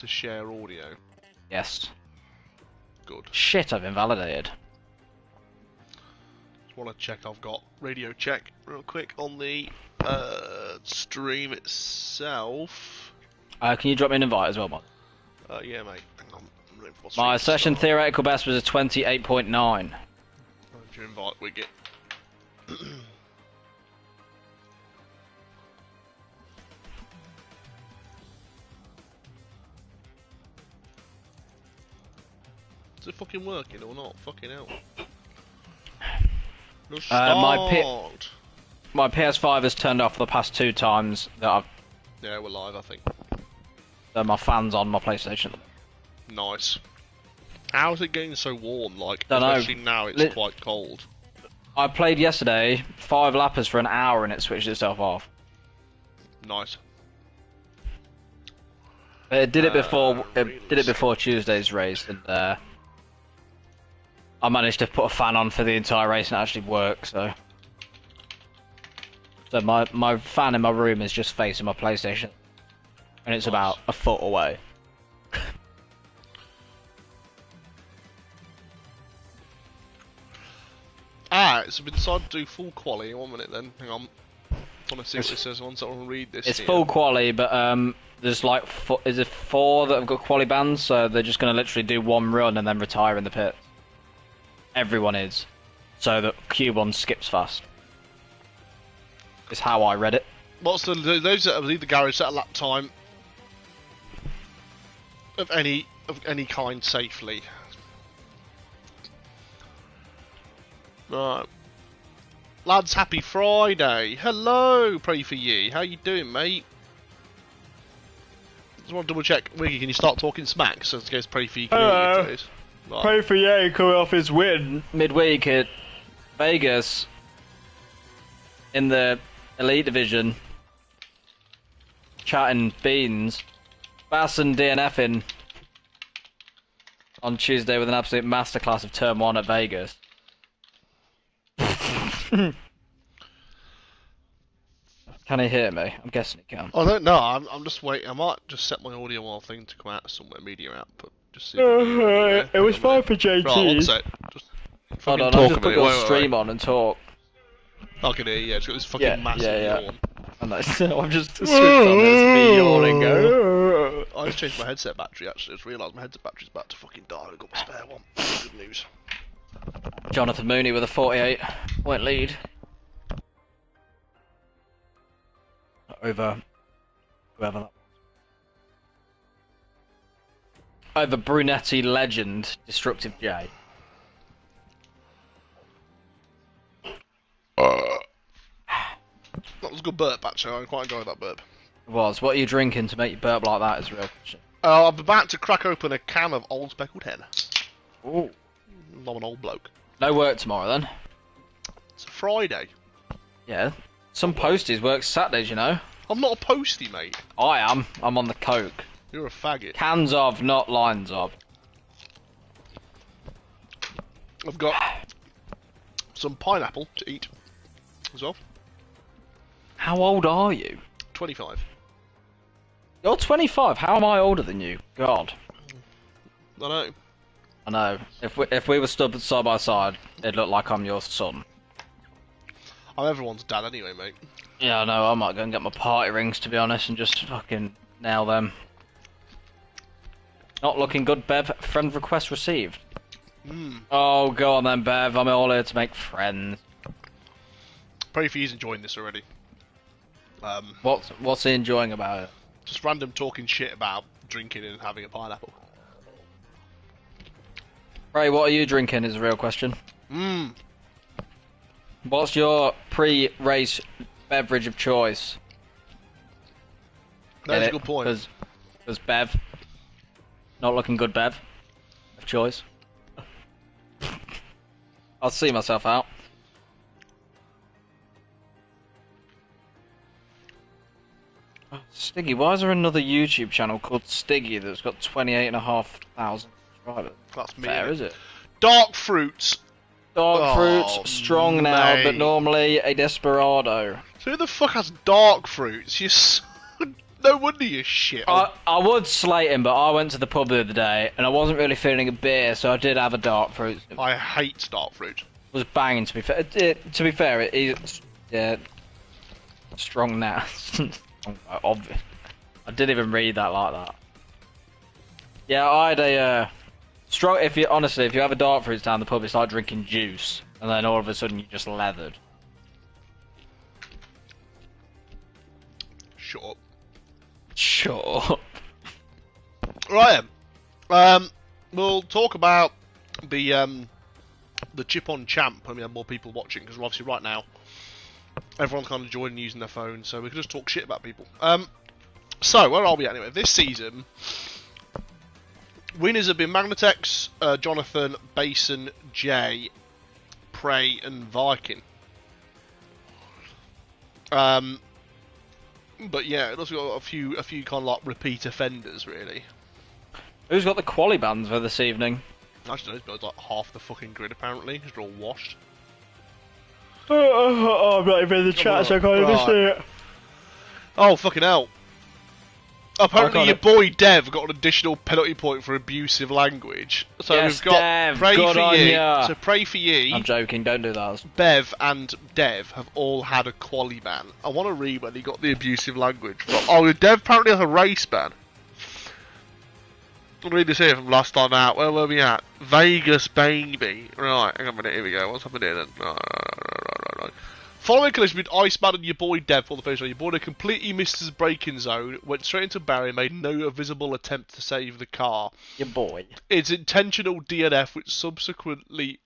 to share audio? Yes. Good. Shit, I've invalidated. Just want to check I've got radio check real quick on the stream itself. Can you drop me an invite as well, Mod? Yeah, mate. Hang on. My session theoretical best was a 28.9. If you invite Wicket. Is it fucking working or not? Fucking hell. My PS5 has turned off the past 2 times that I've... Yeah, we're live, I think. So my fan's on my PlayStation. Nice. How is it getting so warm? Like, Don't especially know. now it's quite cold. I played yesterday 5 lappers for an hour and it switched itself off. Nice. It did it before. It did it before Tuesday's race, and I managed to put a fan on for the entire race and it actually worked. So my fan in my room is just facing my PlayStation, and it's about a foot away. Alright, so we decided to do full quali in 1 minute then. Hang on. I want to see what it says once I want to read this. It's full quali, but there's like is it 4 that have got quali bans, so they're just going to literally do 1 run and then retire in the pit. Everyone is, so that Q1 skips fast. Is how I read it. What's those that leave the garage at a lap time of any kind safely? Right. Lads, happy Friday. Hello, pray for ye. How you doing, mate? Just want to double check. Wiggy, can you start talking smack? So it's pray for ye. Hello. Right. Pray for ye coming off his win midweek at Vegas in the Elite Division. Chatting beans. Bass and DNFing on Tuesday with an absolute masterclass of Turn 1 at Vegas. Can he hear me? I'm guessing he can. I don't know. I'm just waiting. I might just set my audio while thing to come out somewhere, media output. Just see. It was fine for JT. Right, one sec. Just hold on, I'll just put your stream on and talk. I can hear you. Yeah, it's got this fucking massive yawn. I know. I've just switched on. There's me yawning. Go. I just changed my headset battery. Actually, I just realised my headset battery's about to fucking die. I've got my spare one. Good news. Jonathan Mooney with a 48-point lead over whoever that was. Over Brunetti legend Destructive J. That was a good burp, actually. I quite enjoyed that burp. It was. What are you drinking to make you burp like that is a real question. I'm about to crack open a can of Old Speckled Hen. Ooh. I'm an old bloke. No work tomorrow then? It's a Friday. Yeah. Some posties work Saturdays, you know. I'm not a postie, mate. I am. I'm on the coke. You're a faggot. Cans of, not lines of. I've got some pineapple to eat as well. How old are you? 25. You're 25. How am I older than you? God. I know. I know. If we were stood side by side, it'd look like I'm your son. I'm everyone's dad anyway, mate. Yeah, I know. I might go and get my party rings, to be honest, and just fucking nail them. Not looking good, Bev. Friend request received. Oh, go on then, Bev. I'm all here to make friends. Pray for he's enjoying this already. What's he enjoying about it? Just random talking shit about drinking and having a pineapple. Ray, what are you drinking is a real question. What's your pre-race beverage of choice? That's a good point. Because Bev, not looking good, Bev, of choice. I'll see myself out. Stiggy, why is there another YouTube channel called Stiggy that's got 28,500 subscribers? That's me. Fair, is it? Dark fruits. Dark fruits, strong now, but normally a desperado. So who the fuck has dark fruits? You No wonder you're shit. I would slate him, but I went to the pub the other day and I wasn't really feeling a beer, so I did have a dark fruit. I hate dark fruit. It was banging, to be fair. To be fair, it is strong now. Obvious. I didn't even read that like that. Yeah, I had a strong. If you have a dark fruit down the pub, it's like drinking juice, and then all of a sudden you just leathered. Shut up. Shut up. Right. We'll talk about the chip on champ when we have more people watching, because obviously right now everyone's kind of joining using their phones, so we can just talk shit about people. So where are we anyway? This season, winners have been Magnatex, Jonathan, Basin, Jay, Prey, and Viking. But yeah, it also got a few kind of like repeat offenders, really. Who's got the quali bands for this evening? Actually, those guys like half the fucking grid apparently, because they're all washed. I'm not even in the chat, so I can't even see it. Oh fucking hell! Apparently, your boy Dev got an additional penalty point for abusive language. So yes, we've got Dev, Pray good for on Ye. ya. So Pray for Ye. I'm joking. Don't do that. Bev and Dev have all had a quali ban. I want to read when he got the abusive language. But, oh, Dev apparently has a race ban. I'll read this here from last time out. Where were we at? Vegas, baby. Right, hang on a minute. Here we go. What's happening then? Right. Following collision with Iceman and your boy Dev for the first time, your boy completely missed his braking zone, went straight into a barrier, and made no visible attempt to save the car. Your boy. It's intentional DNF, which subsequently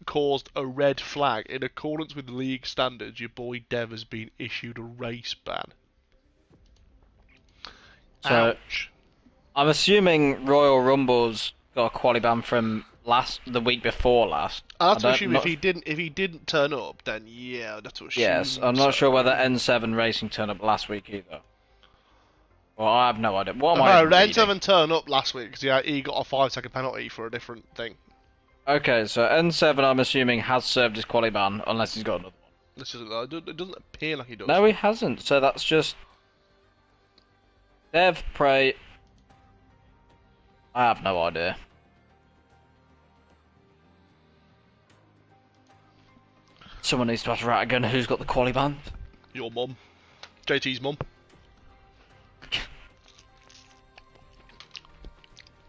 caused a red flag. In accordance with league standards, your boy Dev has been issued a race ban. So, ouch. I'm assuming Royal Rumble's got a quali ban from the week before last. I have to assume if he didn't turn up, then yeah, that's what. Yes, I'm not sure whether N7 Racing turned up last week either. Well, I have no idea. What am I No, N7 turned up last week because he got a 5-second penalty for a different thing. Okay, so N7, I'm assuming, has served his quali ban, unless he's got another one. This is, it doesn't appear like he does. No, he hasn't. So that's just Dev, Prey. I have no idea. Someone needs to ask Rattigan who's got the quali band. Your mum. JT's mum.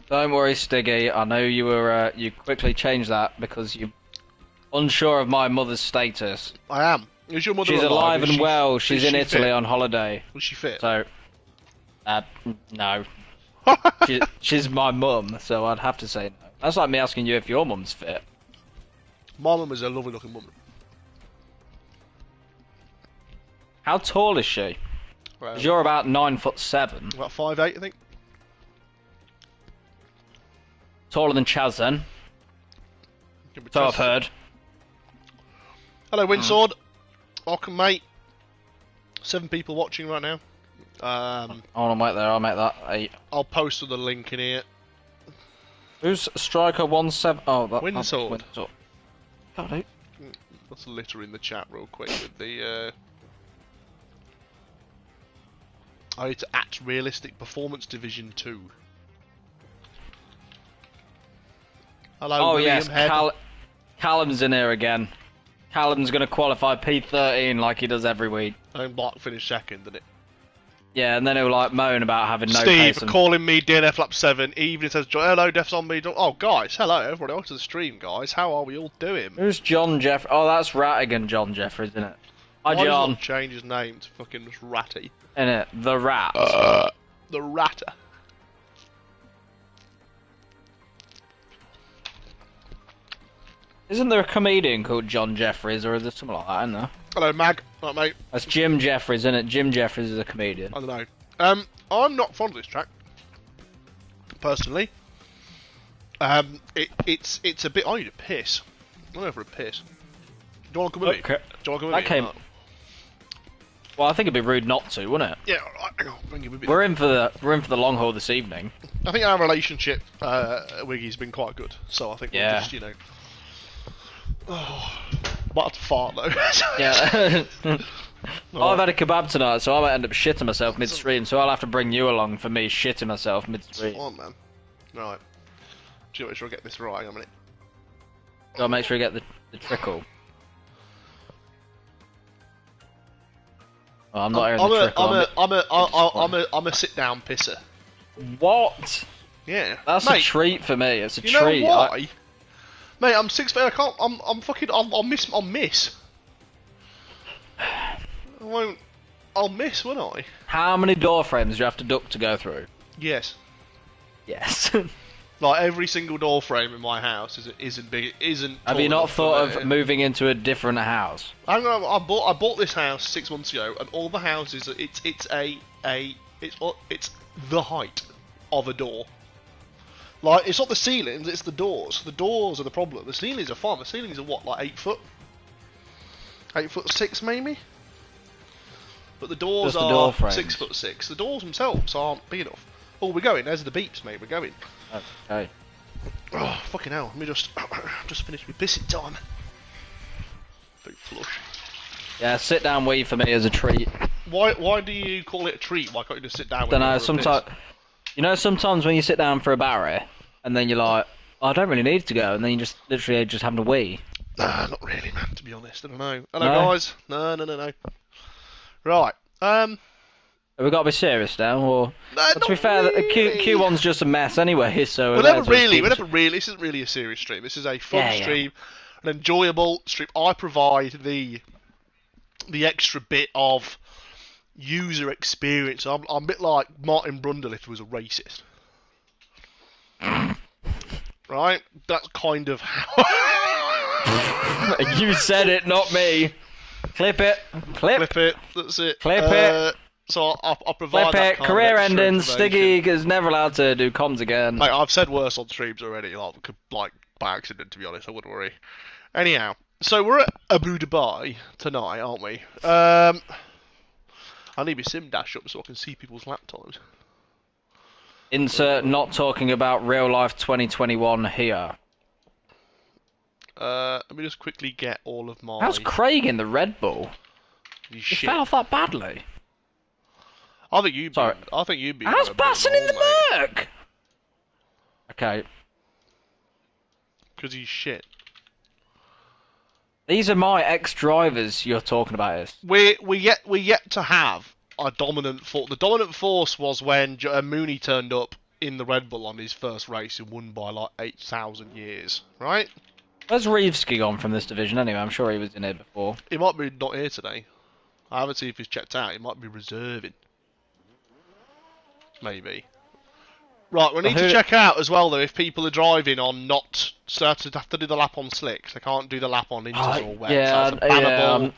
Don't worry, Stiggy. I know you were. You quickly changed that because you're unsure of my mother's status. I am. Is your mother She's alive and well. is She's in she Italy fit? on holiday. Was she fit? So, no. She's my mum, so I'd have to say no. That's like me asking you if your mum's fit. My mum is a lovely looking woman. How tall is she? Well, 'Cause you're about 9'7". about 5'8", I think. Taller than Chaz, then. So I've heard. Hello, Windsword. Welcome, mate. 7 people watching right now. Hold on, wait there. I'll make that 8. I'll post the link in here. Who's striker 17? Oh, that's Windsword. God, who? Let's litter in the chat real quick with the. It's at Realistic Performance Division 2. Hello, Oh William yes, Head. Callum's in here again. Callum's going to qualify P13 like he does every week. And Block finished second, didn't it? Yeah, and then he'll like moan about having no Steve pace. And... calling me DNF lap 7, even it says hello, Death's on me. Oh, guys, hello, everybody else to the stream, guys. How are we all doing? Who's John Jeff? Oh, that's Rattigan John Jeffries, isn't it? Hi, Why John. does he change his name to fucking just Ratty? Innit? The Rat. The Ratter. Isn't there a comedian called John Jeffries, or is there something like that, isn't there? Hello, Mag. Right, mate. That's Jim Jeffries, isn't it? Jim Jeffries is a comedian. I don't know. I'm not fond of this track, personally. It's a bit. I need a piss. I'm going for a piss. Do you want to come with me? Okay. Do you want to come with me? Well, I think it'd be rude not to, wouldn't it? Yeah, alright, hang on, bring you with me. We're in for the long haul this evening. I think our relationship, Wiggy's been quite good, so I think we'll just, you know. Oh, might have to fart though. Yeah. I've had a kebab tonight, so I might end up shitting myself midstream. So I'll have to bring you along for me shitting myself midstream. Come on, man. Right. Do you make sure I get this right? Hang on a minute. Gotta make sure you get the trickle. Oh, I'm not hearing the trickle. I'm a sit-down pisser. What? Yeah. That's Mate, a treat for me. It's a you treat. know why? Mate, I'm 6 foot. I can't. I'm fucking. I'll miss. I'll miss. I won't. I'll miss, won't I? How many door frames do you have to duck to go through? Yes. Yes. Like every single door frame in my house isn't big. Isn't. Have you not thought of moving into a different house? I bought this house 6 months ago, and all the houses. It's the height of a door. Like, it's not the ceilings, it's the doors. The doors are the problem. The ceilings are fine. The ceilings are what, like 8 foot? 8'6" maybe? But the doors are 6'6". The doors themselves aren't big enough. Oh, we're going. There's the beeps, mate. We're going. Okay. Oh, fucking hell. Let me just finished my pissing time. Big flush. Yeah, sit down wee for me is a treat. Why do you call it a treat? Why can't you just sit down? Don't know. Sometimes when you sit down for a Barry, and then you're like, oh, I don't really need to go, and then you just literally just having a wee. Nah, not really, man. To be honest, I don't know. Hello, guys. No. Right. Have we got to be serious now, or? No, to be fair, really. Q1's just a mess anyway, so. We're never really. This isn't really a serious stream. This is a fun stream, an enjoyable stream. I provide the extra bit of user experience. I'm a bit like Martin Brundle if he was a racist. Right? That's kind of how... You said it, not me. Clip it. Clip it. That's it. Clip it. So I'll provide Clip that it. kind Career of extra ending. information. Stiggy is never allowed to do comms again. Mate, I've said worse on streams already, like by accident, to be honest. I wouldn't worry. Anyhow, so we're at Abu Dhabi tonight, aren't we? I need my sim dash up so I can see people's laptops. Insert not talking about real life 2021 here. Let me just quickly get all of my... How's Craig in the Red Bull? He fell off that badly. I think you'd be... How's Basson in the Merc? Okay. Because he's shit. These are my ex-drivers you're talking about. Is we're yet to have a dominant force. The dominant force was when Mooney turned up in the Red Bull on his first race and won by like 8,000 years, right? Where's Reevesky gone from this division anyway? I'm sure he was in here before. He might be not here today. I haven't seen if he's checked out. He might be reserving. Maybe. Right, we need to check out as well though if people are driving on not certain have to do the lap on slicks. They can't do the lap on inters or wet. Yeah, so it's a bannable.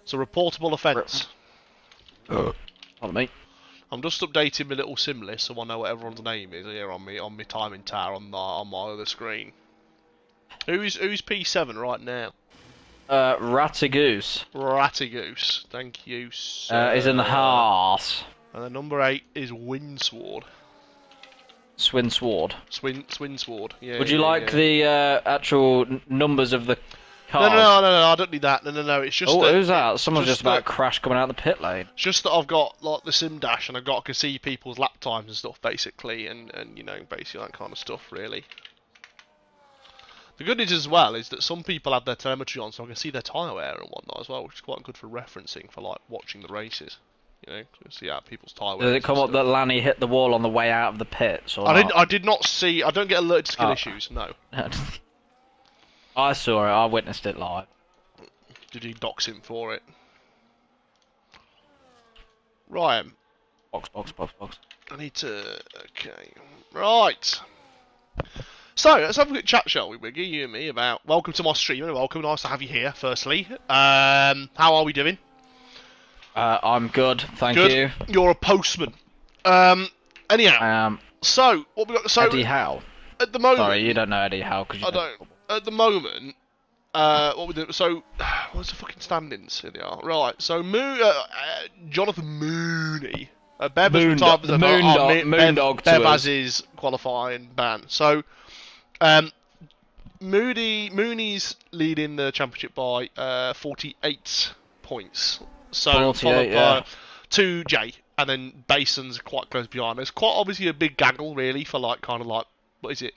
It's a reportable offence. Pardon me. I'm just updating my little sim list so I know what everyone's name is here on my timing tower on my other screen. Who's P7 right now? Rattigoose. Rattigoose. Thank you, sir. He's in the Haas. And then number 8 is Windsward. Swinsward. Swinsward. Yeah. Would you like the actual numbers of the cars? No, I don't need that. No. It's just. Oh, who's that? Someone's just about to crash coming out the pit lane. It's just that I've got like the sim dash and I can see people's lap times and stuff basically, and you know basically that kind of stuff really. The good news as well is that some people have their telemetry on, so I can see their tyre wear and whatnot as well, which is quite good for referencing for like watching the races. You know, to see how people's tyre wear. Did it come up that Lanny hit the wall on the way out of the pits? Or I did not see. I don't get alerted to skill issues. No. I saw it. I witnessed it live. Did you dox him for it? Ryan. Box. I need to. Okay. Right. So, let's have a quick chat, shall we, Wiggy? You and me about. Welcome to my stream and welcome. Nice to have you here, firstly. How are we doing? I'm good, thank you. You're a postman. Anyhow. I am. So, what we got. So, Eddie Howe. At the moment. Sorry, you don't know Eddie Howe because I don't. At the moment. What we do? So, what's the fucking standings? Here they are. Right. So, Jonathan Mooney. Bev has retired as Moondog. Bev has his qualifying ban. So, Mooney's leading the championship by 48 points. So 48, followed yeah. by 2J, and then Bason's quite close behind. It's quite obviously a big gaggle, really, for like kind of like what is it?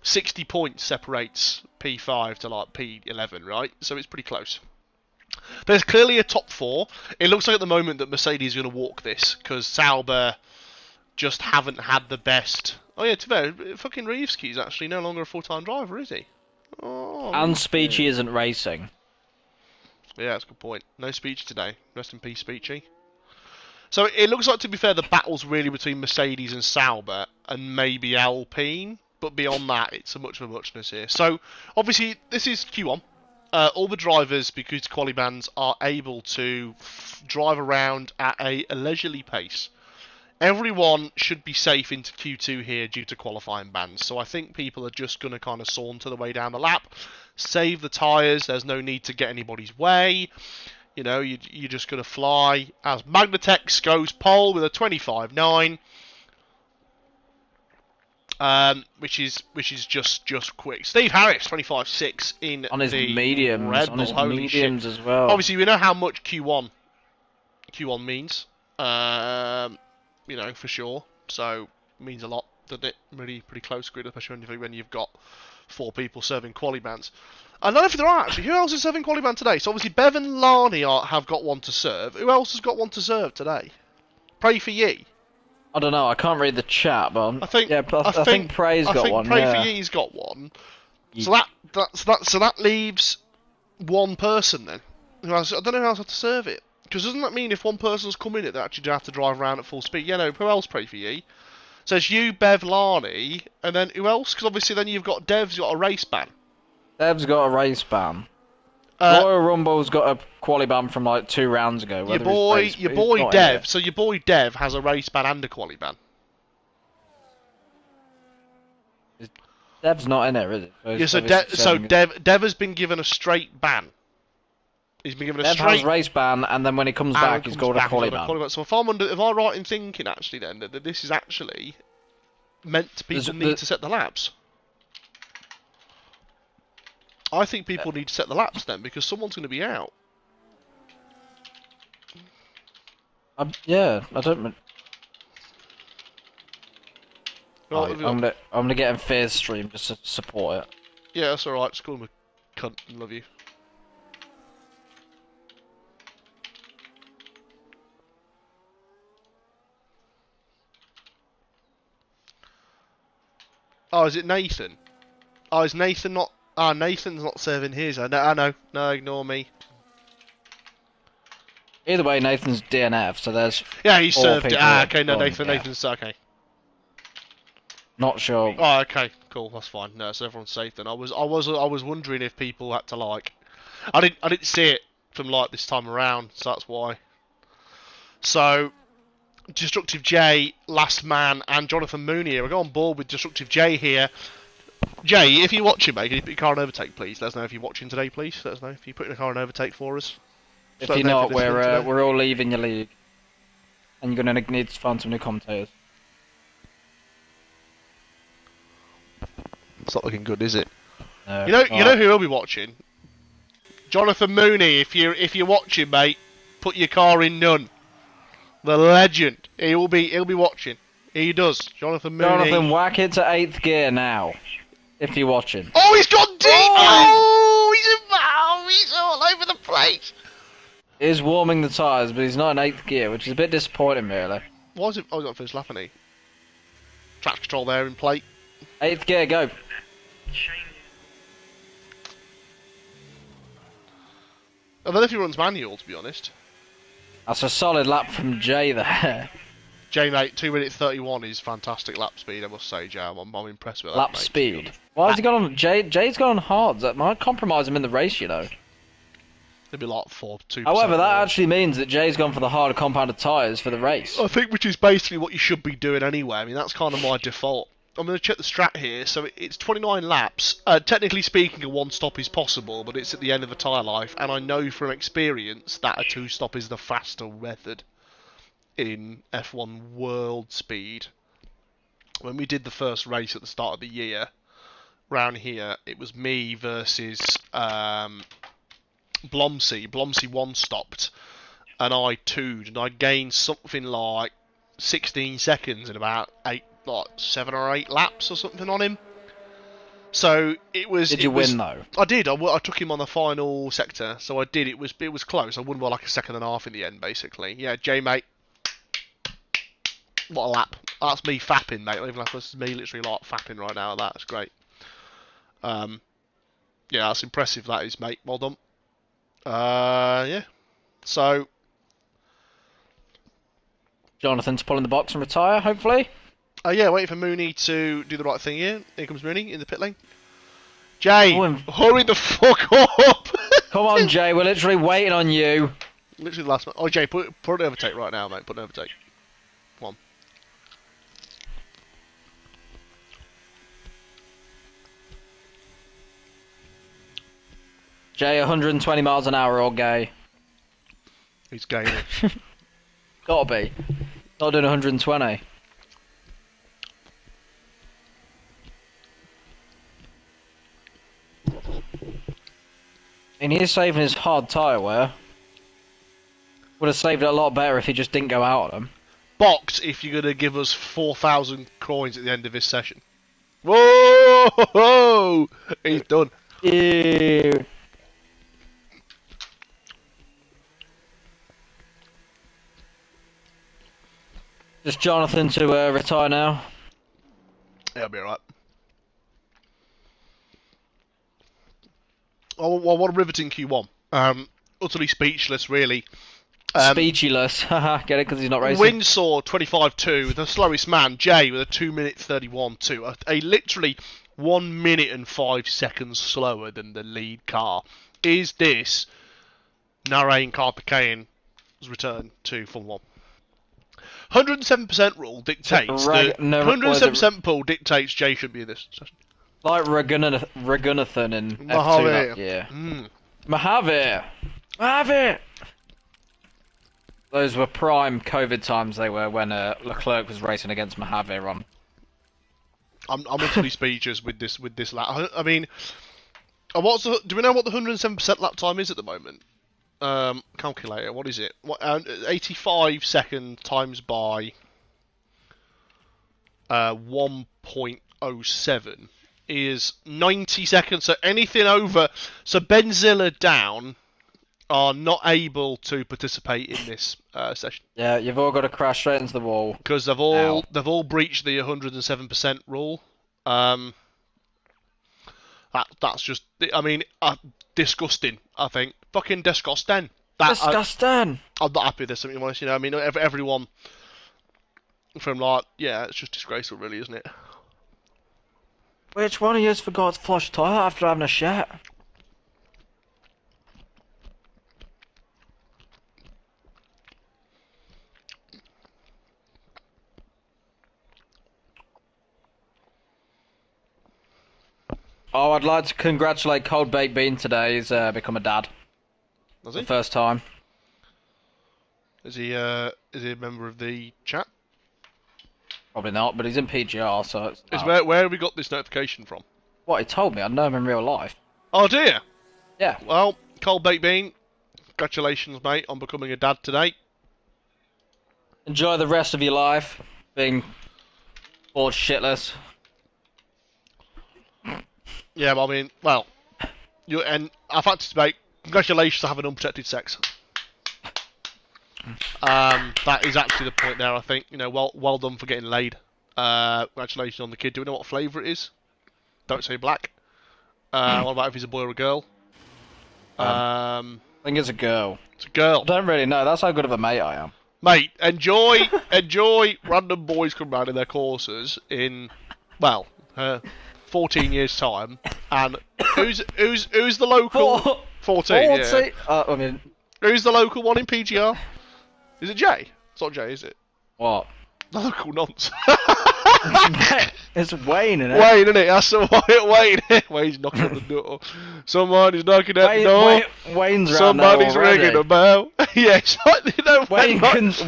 60 points separates P5 to like P11, right? So it's pretty close. There's clearly a top four. It looks like at the moment that Mercedes is going to walk this because Sauber just haven't had the best. Oh yeah, to be fair, fucking Reevesky's actually no longer a full-time driver, is he? Oh, And Reevesky. Speechy isn't racing. Yeah, that's a good point. No speech today. Rest in peace, Speechy. So it looks like, to be fair, the battle's really between Mercedes and Sauber and maybe Alpine. But beyond that, it's a much of a muchness here. So, obviously, this is Q1. All the drivers, because quali bans, are able to drive around at a leisurely pace. Everyone should be safe into Q2 here due to qualifying bans. So I think people are just going to kind of saunter the way down the lap, save the tyres. There's no need to get anybody's way. You know, you're just going to fly. As Magnatex goes pole with a 25.9. Which is just quick. Steve Harris, 25.6 in On his the mediums, Red Bull. on his Holy mediums shit. as well. Obviously, we know how much Q1 means. You know, for sure. So, it means a lot, doesn't it? Really pretty close grid, especially when you've got 4 people serving quali bans. I don't know if there are actually. Who else is serving quali ban today? So, obviously, Bev and Lani have got one to serve. Who else has got one to serve today? Pray for Ye. I don't know. I can't read the chat, but I think I think Prey's got one. Pray yeah. for Ye's got one. So that leaves one person then. I don't know how else to serve it. Because doesn't that mean if one person's coming in, they actually have to drive around at full speed? Yeah, no. Who else pray for Ye? So it's you, Bev, Lani, and then who else? Because obviously then you've got Dev's got a race ban. Dev's got a race ban. Royal Rumble's got a quali ban from like 2 rounds ago. Your boy Dev. So your boy Dev has a race ban and a quali ban. Dev's not in there, is it? Yeah, so Dev has been given a straight ban. He's been given a Dev straight has race ban, and then when he comes back, he's got a quali ban. So if I'm right in thinking actually then that this is actually meant to people need to set the laps? I think people need to set the laps then because someone's going to be out. Yeah, I don't. Well, I'm gonna get in Fear's stream just to support it. Yeah, that's alright. Just call him a cunt and love you. Oh, is it Nathan? Oh, is Nathan not... Ah, Nathan's not serving his. I know. No, ignore me. Either way, Nathan's DNF, so there's... Yeah, he served it. Ah, okay, no, gone, Nathan's... Okay. Not sure. Oh, okay, cool, that's fine. No, so everyone's safe then. I was wondering if people had to, like... I didn't see it from, like, this time around, so that's why. So... Destructive J, Last Man, and Jonathan Mooney. We'll go on board with Destructive J here. Jay, if you're watching, mate, can you put your car in overtake, please? Let us know if you're watching today, please. Let us know if you're putting a car in overtake for us. If you're not, we're all leaving your league. And you're going to need to find some new commentators. It's not looking good, is it? No. You know who will be watching? Jonathan Mooney, if you're watching, mate, put your car in none. The legend. He'll be watching. He does. Jonathan Mooney. Jonathan, whack it to 8th gear now. If you're watching. Oh, he's gone deep! Oh, he's all over the place. He's warming the tyres, but he's not in 8th gear, which is a bit disappointing, really. Why is it? Oh, he's not finished lapping, he. Traction control there in plate. 8th gear, go. I don't know if he runs manual, to be honest. That's a solid lap from Jay there. Jay, mate, 2 minutes 31 is fantastic lap speed, I must say, Jay. I'm impressed with that. Lap speed? Why has he gone on? Jay's gone on hard. That might compromise him in the race, you know. It'd be like 2%. However, that actually means that Jay's gone for the harder compounded tyres for the race. I think which is basically what you should be doing anyway. I mean, that's kind of my default. I'm going to check the strat here. So it's 29 laps. Technically speaking, a 1-stop is possible, but it's at the end of the tyre life. And I know from experience that a 2-stop is the faster method in F1 world speed. When we did the first race at the start of the year, round here, it was me versus Blomsey. Blomsey 1-stopped. and I 2'd, and I gained something like 16 seconds in about 7 or 8 laps or something on him. So it was. Did you win though? I did. I took him on the final sector, so I did. It was close. I won by like a second and a half in the end, basically. Yeah, Jay, mate. What a lap. That's me fapping, mate. Even like this is me literally like fapping right now. That's great. Yeah, that's impressive. That is, mate. Well done. Yeah. So. Jonathan to pull in the box and retire, hopefully. Yeah, waiting for Mooney to do the right thing here. Here comes Mooney in the pit lane. Jay, hurry the fuck up! Come on, Jay, we're literally waiting on you. Literally the last one. Oh, Jay, put an overtake right now, mate. Put an overtake. Come on. Jay, 120 miles an hour or gay. He's gay. Gotta be. Not doing 120. And he's saving his hard tyre wear. Would have saved it a lot better if he just didn't go out on them. Box if you're going to give us 4,000 coins at the end of this session. Whoa! He's done. Ew. Just Jonathan to retire now. Yeah, I'll be alright. Oh, well, what a riveting Q1. Utterly speechless, really. Speechless. Haha, get it? Because he's not racing. Windsor 25.2, the slowest man, Jay, with a 2-minute 31.2. A literally 1 minute and 5 seconds slower than the lead car. Is this Narain Karthikeyan's return to Formula 1? 107% rule dictates that 107% pull dictates Jay should be in this session. Like Ragunathan in F2 that year. Mojave! Those were prime COVID times. They were when Leclerc was racing against Mojave on. I'm utterly speechless with this lap. I mean, do we know what the 107% lap time is at the moment? Calculator. What is it? 85 seconds times by 1.07 is 90 seconds. So anything over, so Benzilla down are not able to participate in this session. Yeah, you've all got to crash straight into the wall because they've all breached the 107% rule. That's just, I mean, disgusting. I think fucking disgusting. Disgusting. I'm not happy with this. I mean, honest, I mean, everyone from like, yeah, it's just disgraceful, really, isn't it? Which one of you forgot to flush the toilet after having a shit? Oh, I'd like to congratulate Cold Baked Bean today. He's become a dad. Was he? The first time. Is he a member of the chat? Probably not, but he's in PGR, so it's where have we got this notification from? What, he told me. I know him in real life. Oh dear. Yeah. Well, Cold Baked Bean, congratulations, mate, on becoming a dad today. Enjoy the rest of your life, being bored shitless. Yeah, but I mean, well, and I've had to make congratulations to having unprotected sex. That is actually the point there. I think, you know, well done for getting laid. Congratulations on the kid. Do we know what flavour it is? Don't say black. What about if he's a boy or a girl? I think it's a girl. It's a girl. I don't really know. That's how good of a mate I am. Mate, enjoy random boys come round in their courses in, well, 14 years time, and who's the local 14? Yeah. I mean, who's the local one in PGR? Is it Jay? It's not Jay, is it? What? The local nonce. It's Wayne, isn't it? Wayne, isn't it? That's the Wayne. Wayne's knocking on the door. Somebody's knocking at the door. Wayne's around. Somebody's ringing a bell. Yeah, it's like, you know,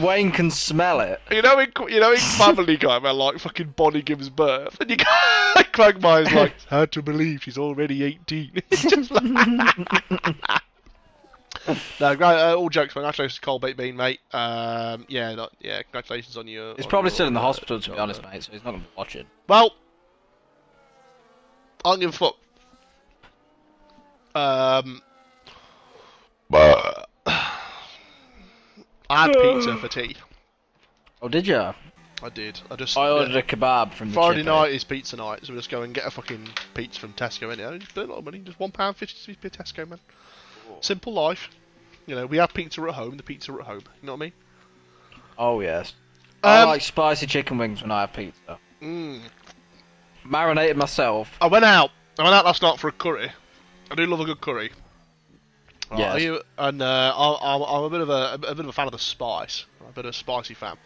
Wayne can smell it. You know, in Family Guy, where like fucking Bonnie gives birth, and you go, Quagmire's like, it's hard to believe she's already 18. It's just like, No, all jokes, congratulations to Cole Baked Bean, mate. Congratulations on your... He's on probably your, still in the hospital, to be honest, mate, so he's not going to be watching. Well, I don't give a fuck. I had pizza for tea. Oh, did you? I did. I ordered a kebab from the Friday chippy. night is pizza night, so we just go and get a fucking pizza from Tesco. Innit? Just burn a lot of money. Just £1.50 to be a Tesco, man. Simple life. You know, we have pizza at home. The pizza at home. You know what I mean? Oh yes. I like spicy chicken wings when I have pizza. Marinated myself. I went out last night for a curry. I do love a good curry. Yes. And I'm a bit of a fan of the spice. I'm a bit of a spicy fan.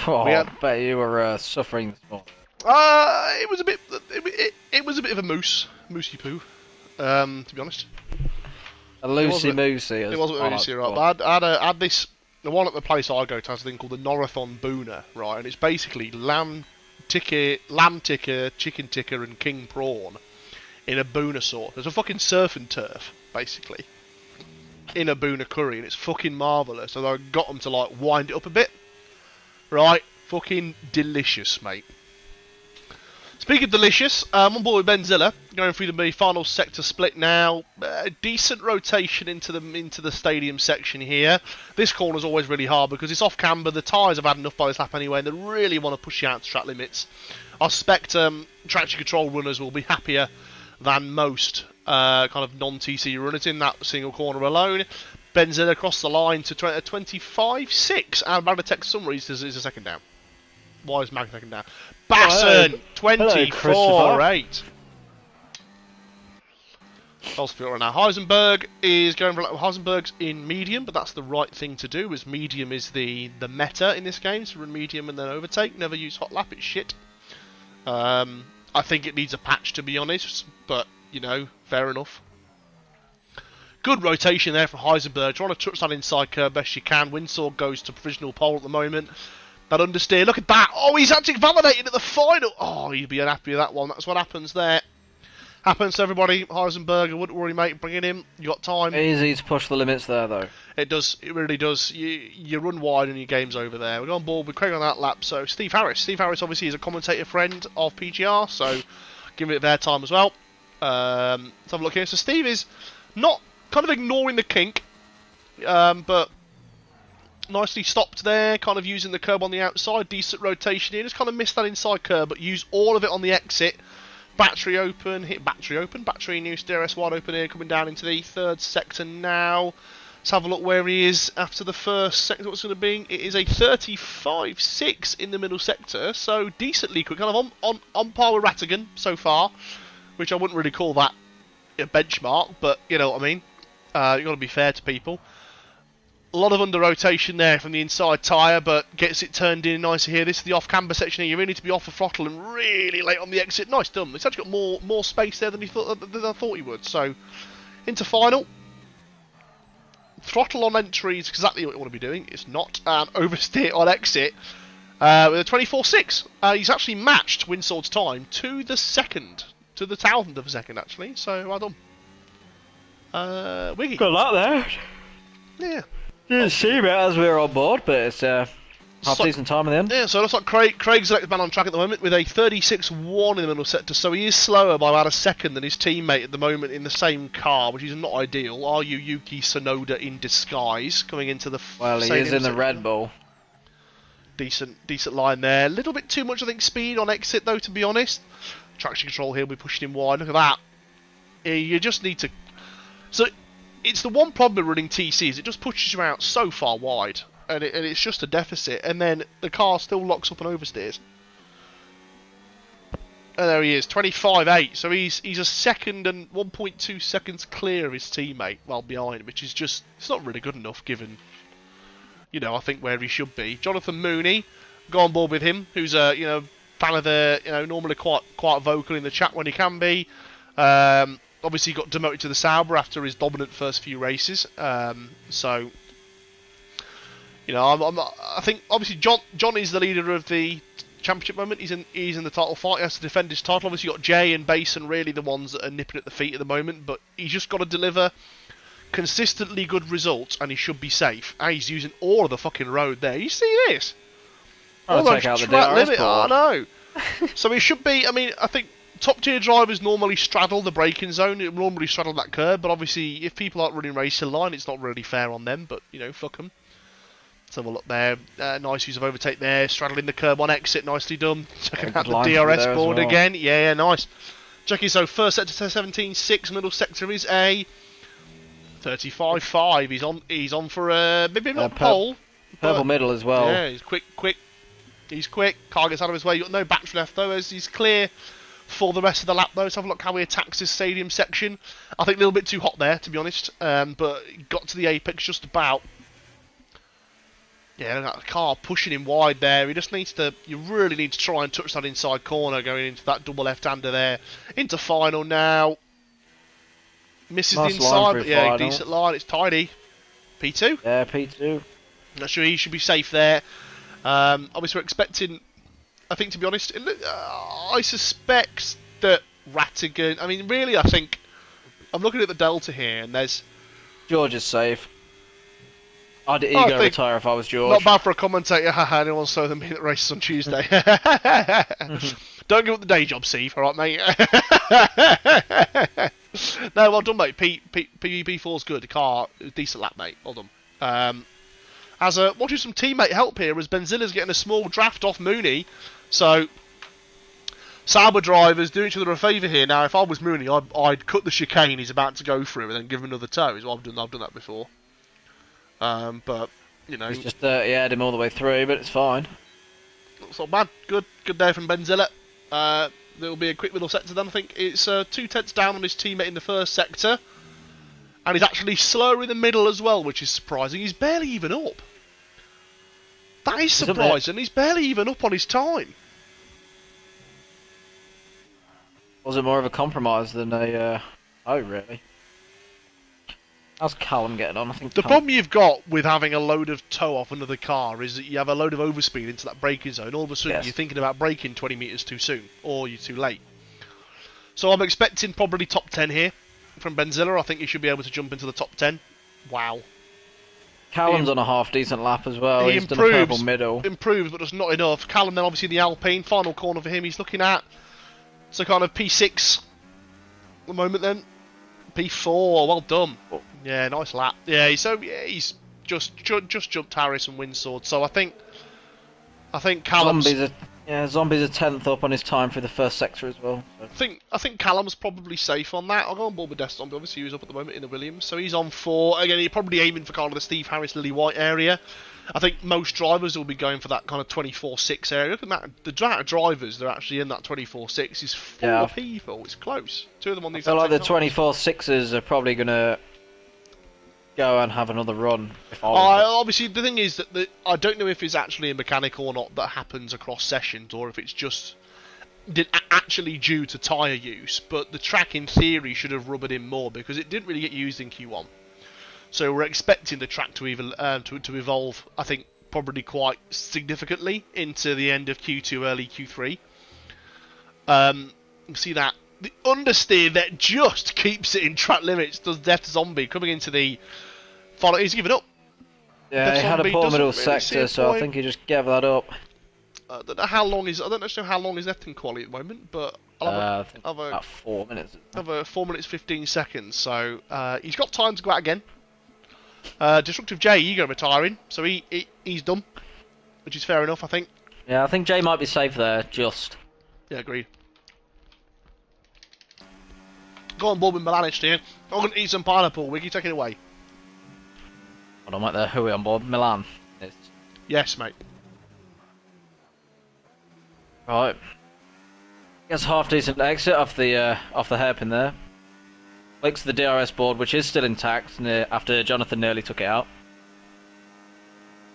Oh, I bet you were suffering this morning. It was a bit. It was a bit of a moosey poo. To be honest. A loosey moosey. It wasn't really moosey, right? But I had this. The one at the place I go to has a thing called the Norathon Boona, right? And it's basically lamb tikka, chicken tikka, and king prawn in a Boona sauce. There's a fucking surf and turf, basically, in a Boona curry, and it's fucking marvellous. So I got them to like wind it up a bit, right? Fucking delicious, mate. Speaking of delicious, I'm on board with Benzilla, going through the final sector split now. Decent rotation into the stadium section here. This corner's always really hard because it's off camber. The tyres have had enough by this lap anyway, and they really want to push you out to track limits. I suspect traction control runners will be happier than most kind of non-TC runners in that single corner alone. Benzilla across the line to 25.6, and Magnetek Summaries is a second down. Why is Magnetek second down? Basson, 24.8. Also now, Heisenberg is going for Heisenberg's in medium, but that's the right thing to do, as medium is the meta in this game. So run medium and then overtake. Never use hot lap; it's shit. I think it needs a patch, to be honest, but you know, fair enough. Good rotation there for Heisenberg. Trying to touch that inside curve best you can. Windsor goes to provisional pole at the moment. That understeer, look at that. Oh, he's actually validated at the final. Oh, you'd be unhappy with that one. That's what happens there. Happens to everybody. Heisenberg, I wouldn't worry, mate. Bring it in. You got time. Easy to push the limits there, though. It does. It really does. You run wide and your game's over there. We're on board with Craig on that lap. So Steve Harris. Steve Harris obviously is a commentator friend of PGR, so give it their time as well. Let's have a look here. So Steve is not kind of ignoring the kink, but nicely stopped there, kind of using the curb on the outside, decent rotation here, just kind of missed that inside curb, but use all of it on the exit. Battery open, battery new steer S wide open here, coming down into the third sector now. Let's have a look where he is after the first sector, what's going to be. It is a 35.6 in the middle sector, so decently quick, kind of on par with Rattigan so far, which I wouldn't really call that a benchmark, but you know what I mean. You've got to be fair to people. A lot of under rotation there from the inside tyre, but gets it turned in nicer here. This is the off-camber section here. You really need to be off the throttle and really late on the exit. Nice done. It's actually got more space there than I thought he would. So, into final. Throttle on entry is exactly what you want to be doing. It's not an oversteer on exit. With a 24.6. He's actually matched Windsword's time to the second. To the thousandth of a second, actually. So, well done. Wiggy. Good luck there. Yeah. Didn't see it as we were on board, but it's half decent time in the end. Yeah, so it looks like Craig's the next man on track at the moment with a 36.1 in the middle sector, so he is slower by about a second than his teammate at the moment in the same car, which is not ideal. Are you Yuki Tsunoda in disguise coming into the Well, he is in the Red Bull. Decent line there. A little bit too much, I think, speed on exit, though, to be honest. Traction control here, we're pushing him wide. Look at that. You just need to... So... It's the one problem with running TCs, it just pushes you out so far wide, and it's just a deficit, and then the car still locks up and oversteers. And there he is, 25.8, so he's a second and 1.2 seconds clear of his teammate while behind, which is just, it's not really good enough given, you know, I think where he should be. Jonathan Mooney, go on board with him, who's a, you know, fan of the, you know, normally quite vocal in the chat when he can be. Obviously, he got demoted to the Sauber after his dominant first few races. So, you know, I think obviously John is the leader of the championship moment. He's in the title fight. He has to defend his title. Obviously, you've got Jay and Basin really the ones that are nipping at the feet at the moment. But he's just got to deliver consistently good results, and he should be safe. And he's using all of the fucking road there. You see this? I'll take out the track DRS limit. board. I know. So he should be. I mean, I think top tier drivers normally straddle the braking zone. It normally straddle that curb. But obviously, if people aren't running racing line, it's not really fair on them. But you know, fuck them. Let's have a look there. Nice use of overtake there. Straddling the curb on exit. Nicely done. Checking out the DRS board again. Yeah, nice. Checking, so first sector 17.6, middle sector is a 35.5. He's on for a maybe not pole. Purple middle as well. Yeah, he's quick. He's quick. Car gets out of his way. You've got no battery left though, as he's clear for the rest of the lap though. Let's have a look how he attacks this stadium section. I think a little bit too hot there, to be honest. But got to the apex just about. Yeah, that car pushing him wide there. He just needs to. You really need to try and touch that inside corner going into that double left-hander there. Into final now. Misses nice the inside, but yeah, final. decent line. It's tidy. P2. Yeah, P2. Not sure he should be safe there. Obviously, we're expecting. I think, to be honest, I suspect that Rattigan. I mean, really, I think I'm looking at the Delta here, and there's. George is safe. I'd ego retire if I was George. Not bad for a commentator. Haha, anyone saw them at races on Tuesday. Don't give up the day job, Steve. All right, mate. No, well done, mate. P4's good. The car, decent lap, mate. Well done. Watching some teammate help here as Benzilla's getting a small draft off Mooney. So, Sauber drivers do each other a favour here. Now, if I was Mooney, I'd cut the chicane he's about to go through and then give him another tow. Is what I've done. I've done that before. But you know, he's just had him all the way through, but it's fine. Not so bad. Good day from Benzilla. There will be a quick middle sector then. I think it's 2/10 down on his teammate in the first sector, and he's actually slower in the middle as well, which is surprising. He's barely even up. That is surprising. He's barely even up on his time. Was it more of a compromise than a? Oh, really? How's Callum getting on? I think the problem you've got with having a load of tow off another car is that you have a load of overspeed into that braking zone. All of a sudden, you're thinking about braking 20 metres too soon, or you're too late. So I'm expecting probably top 10 here from Benzilla. I think he should be able to jump into the top 10. Wow. Callum's on a half decent lap as well. He He's done a purple middle. Improves, but just not enough. Callum then obviously the Alpine final corner for him. He's looking at so kind of P6 at the moment then. P4, well done. Yeah, nice lap. Yeah, he's just jumped Harris and Windsword. So I think Callum's Zombie's a 10th up on his time for the first sector as well. So. I think Callum's probably safe on that. I'll go on board with Death Zombie. Obviously, he's up at the moment in the Williams, so he's on 4. Again, you're probably aiming for kind of the Steve Harris, Lily White area. I think most drivers will be going for that kind of 24.6 area. Look at that. The drivers that are actually in that 24.6 is 4 people. It's close. 2 of them on these. I feel like the 24.6s are probably going to go and have another run. Obviously, the thing is that I don't know if it's actually a mechanical or not that happens across sessions, or if it's just actually due to tyre use. But the track, in theory, should have rubbered in more because it didn't really get used in Q1. So we're expecting the track to evolve, I think, probably quite significantly into the end of Q2, early Q3. See that the understeer that just keeps it in track limits does Death Zombie coming into the follow. He's given up. Yeah, he had a poor middle sector, so I think he just gave that up. I don't know how long is. I don't know how long is left in quali at the moment, but I think about 4 minutes. Have 4 minutes 15 seconds. So he's got time to go out again. Destructive J, ego retiring, so he's done, which is fair enough, I think. Yeah, I think Jay might be safe there, just. Yeah, agreed. Go on board with Milanic here. I'm going to eat some pineapple. Wiggy, take it away. Hold on, mate, there. Who are we on board? Milan. Yes, mate. Right. Gets half decent exit off the hairpin there. Clicks the DRS board, which is still intact after Jonathan nearly took it out.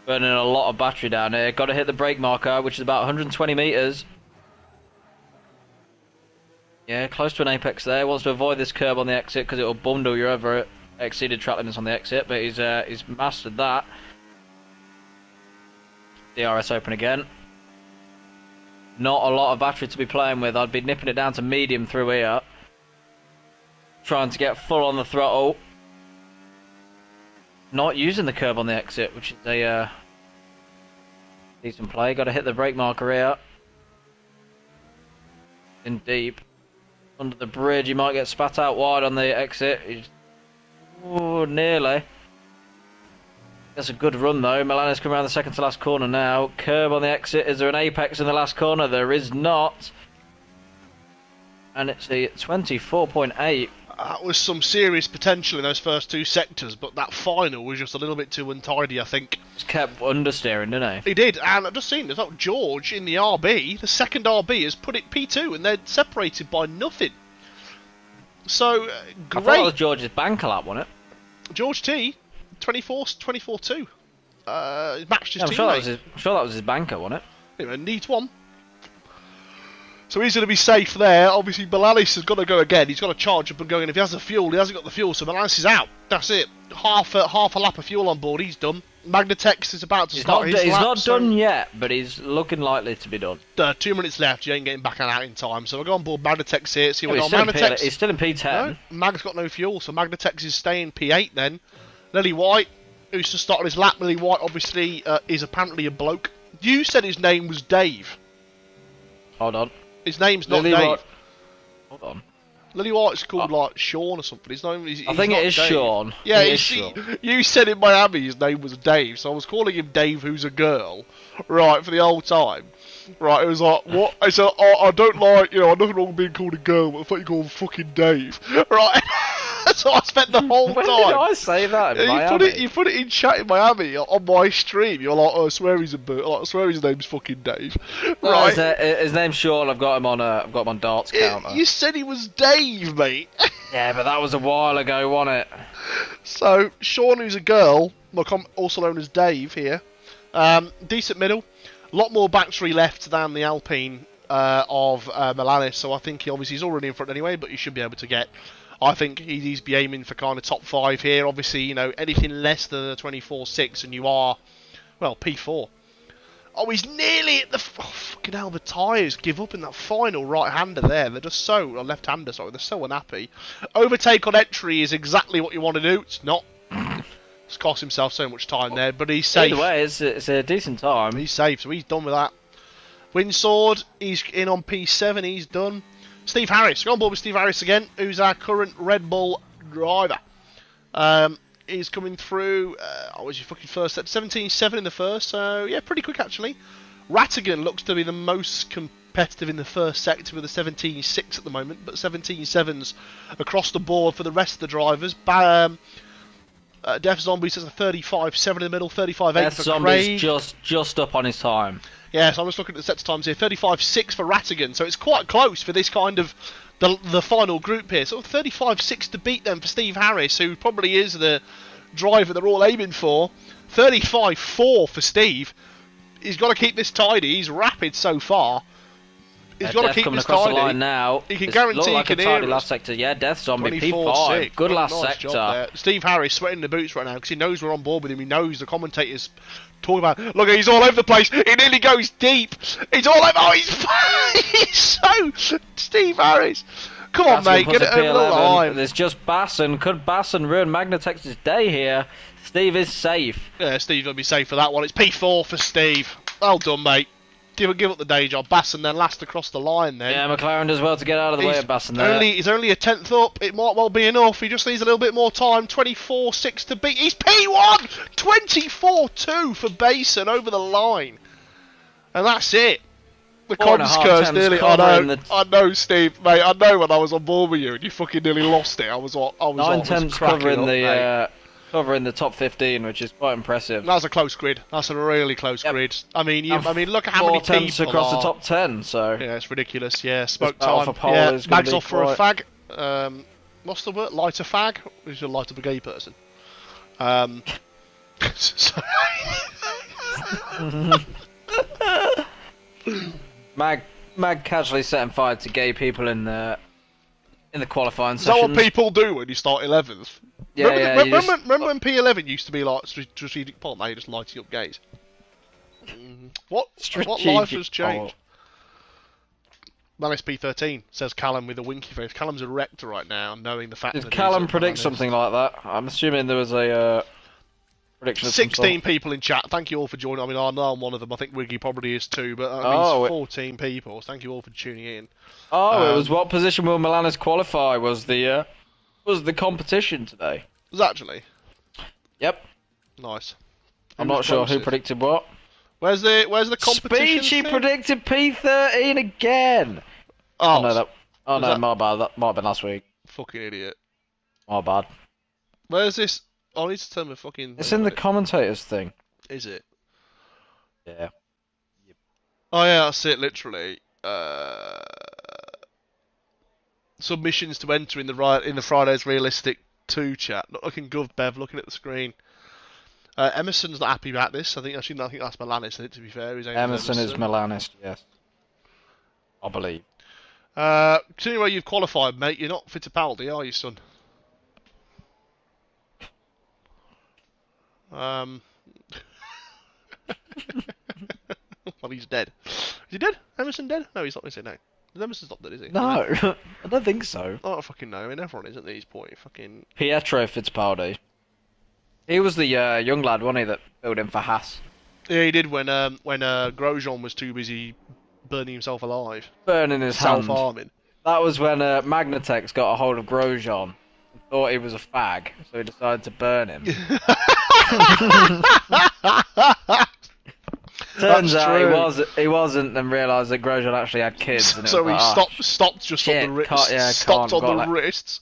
Burning a lot of battery down here. Got to hit the brake marker, which is about 120 metres. Yeah, close to an apex there. Wants to avoid this curb on the exit because it will bundle you over exceeded track limits on the exit, but he's mastered that. DRS open again. Not a lot of battery to be playing with. I'd be nipping it down to medium through here. Trying to get full on the throttle. not using the curb on the exit, which is a decent play. Got to hit the brake marker here. In deep. Under the bridge, he might get spat out wide on the exit. Oh, nearly. That's a good run though. Milanis coming around the second to last corner now. Curb on the exit. Is there an apex in the last corner? There is not. And it's a 24.8. That was some serious potential in those first two sectors, but that final was just a little bit too untidy, I think. Just kept understeering, didn't he? He did, and I've just seen there's not George in the RB. The second RB has put it P2, and they're separated by nothing. So, great. I thought it was George's banker lap, wasn't it? George T, 24-2. Matched his I'm teammate. sure that was his banker, wasn't it? Anyway, needs one. So he's going to be safe there. Obviously, Milanis has got to go again. He's got to charge up and go in. If he has the fuel, he hasn't got the fuel, so Milanis is out. That's it. Half a lap of fuel on board. He's done. Magnatex is about to start his lap. He's not done yet, but he's looking likely to be done. 2 minutes left. You ain't getting back out in time. So we'll go on board Magnatex here. See what he's still in P10. No, Mag's got no fuel, so Magnatex is staying P8 then. Lily White, who's just started his lap. Lily White, obviously, is apparently a bloke. You said his name was Dave. Hold on. His name's not Lily Dave. White. Hold on. Lily White's called like Sean or something. His name is. I think it is Dave. Sean. Yeah, Sean. You said in Miami his name was Dave, so I was calling him Dave, who's a girl, right, for the whole time. Right, it was like, what? I said, I don't like, nothing wrong with being called a girl, but I thought you called him fucking Dave. Right? So I spent the whole time. When did I say that in Miami? You put it in chat in Miami on my stream. You're like, I swear he's a bird. I swear his name's fucking Dave. No, right? His name's Sean. I've got him on darts counter. You said he was Dave, mate. Yeah, but that was a while ago, wasn't it? So Sean, who's a girl, also known as Dave here, decent middle. A lot more battery left than the Alpine of Milanis, so I think he's already in front anyway, but he should be able to get. I think he's be aiming for kind of top 5 here. Obviously, anything less than a 24.6 and you are, well, P4. Oh, he's nearly at the... Oh, fucking hell, the tyres give up in that final right-hander there. They're just so... left-hander, sorry. They're so unhappy. Overtake on entry is exactly what you want to do. It's not. It's cost himself so much time there, but he's safe. Either way, it's a decent time. He's safe, so he's done with that. Windsword, he's in on P7. He's done. Steve Harris, go on board with Steve Harris again, who's our current Red Bull driver. He's coming through, what was your fucking first set? 17.7 in the first, so yeah, pretty quick actually. Rattigan looks to be the most competitive in the first sector with a 17.6 at the moment, but 17.7s across the board for the rest of the drivers. Death Zombie says a 35.7 in the middle, 35.8 Death for Zombie's Craig. just up on his time. Yeah, so I'm just looking at the sets times here. 35.6 for Rattigan, so it's quite close for this kind of the final group here. So 35.6 to beat them for Steve Harris, who probably is the driver they're all aiming for. 35.4 for Steve. He's got to keep this tidy. He's rapid so far. He's got to keep coming this across tidy. The line now. He can guarantee like he can a tidy hear last us. sector. Yeah, Death Zombie 24.6. P5. Good last nice sector. job there. Steve Harris sweating the boots right now because he knows we're on board with him. He knows the commentators talking about. Look, he's all over the place. He nearly goes deep. He's all over. Oh, he's so Steve Harris. Come on, mate, get it over the line. There's just Basson. Could Basson ruin Magnatex's day here? Steve is safe. Yeah, Steve's going to be safe for that one. It's P4 for Steve. Well done, mate. Give up the day job. Basson then last across the line then. Yeah, McLaren does well to get out of the way of Basson there. He's only a 10th up. It might well be enough. He just needs a little bit more time. 24.6 to beat. He's P1! 24.2 for Basin over the line. And that's it. The cons curse nearly. I know, Steve, mate. I know when I was on board with you and you fucking nearly lost it. I was 9/10 covering the top 15, which is quite impressive. That's a close grid. That's a really close grid. I mean, look at how many tenths people across are. the top 10. So yeah, it's ridiculous. Yeah, smoke time. Yeah, Mag's off for a fag. What's the word? Light a fag? Or is you light up a gay person? Mag casually setting fire to gay people in the qualifying sessions. sessions. Is that what people do when you start 11th? Yeah, remember when P11 used to be like strategic pot? Now you're just lighting up gays. What life has changed? Malice P13 says Callum with a winky face. Callum's a rector right now, knowing the fact. Did Callum predict something like that? I'm assuming there was a prediction of some 16 sort? people in chat. Thank you all for joining. I mean, I know I'm one of them. I think Wiggy probably is too, but that Oh, means 14 people. So thank you all for tuning in. Oh, it was what position will Milanis qualify? Was the competition today? Was actually Yep. nice. I'm not sure who predicted what. Where's the competition? Speechy predicted P13 again. Oh, no, that. Oh no, my bad. That might have been last week. Fucking idiot. My bad. Where's this? Oh, I need to turn the fucking. It's in the commentators thing. Is it? Yeah. Oh yeah, that's it. Literally. Submissions to enter in the Friday's Realistic 2 chat. Not looking good, Bev. Looking at the screen. Emerson's not happy about this. I think that's Milanis. Isn't it, to be fair, Emerson is Milanis. Yes. I believe. Considering where you've qualified, mate, you're not Fittipaldi, are you, son? Well, he's dead. Is he dead? Emerson dead? No, he's not. Is he? No. Emerson's not dead, is he? No, I don't think so. I don't fucking know. I mean, everyone is at these point. Fucking Pietro Fittipaldi. He was the young lad, wasn't he, that filled in for Haas? Yeah, he did when Grosjean was too busy burning himself alive. Burning his hand. Self-harming. That was when Magnatex got a hold of Grosjean and thought he was a fag, so he decided to burn him. Turns out he wasn't, and realised that Grosjean actually had kids. And so he like, stopped just on the wrists. Stopped on the wrists.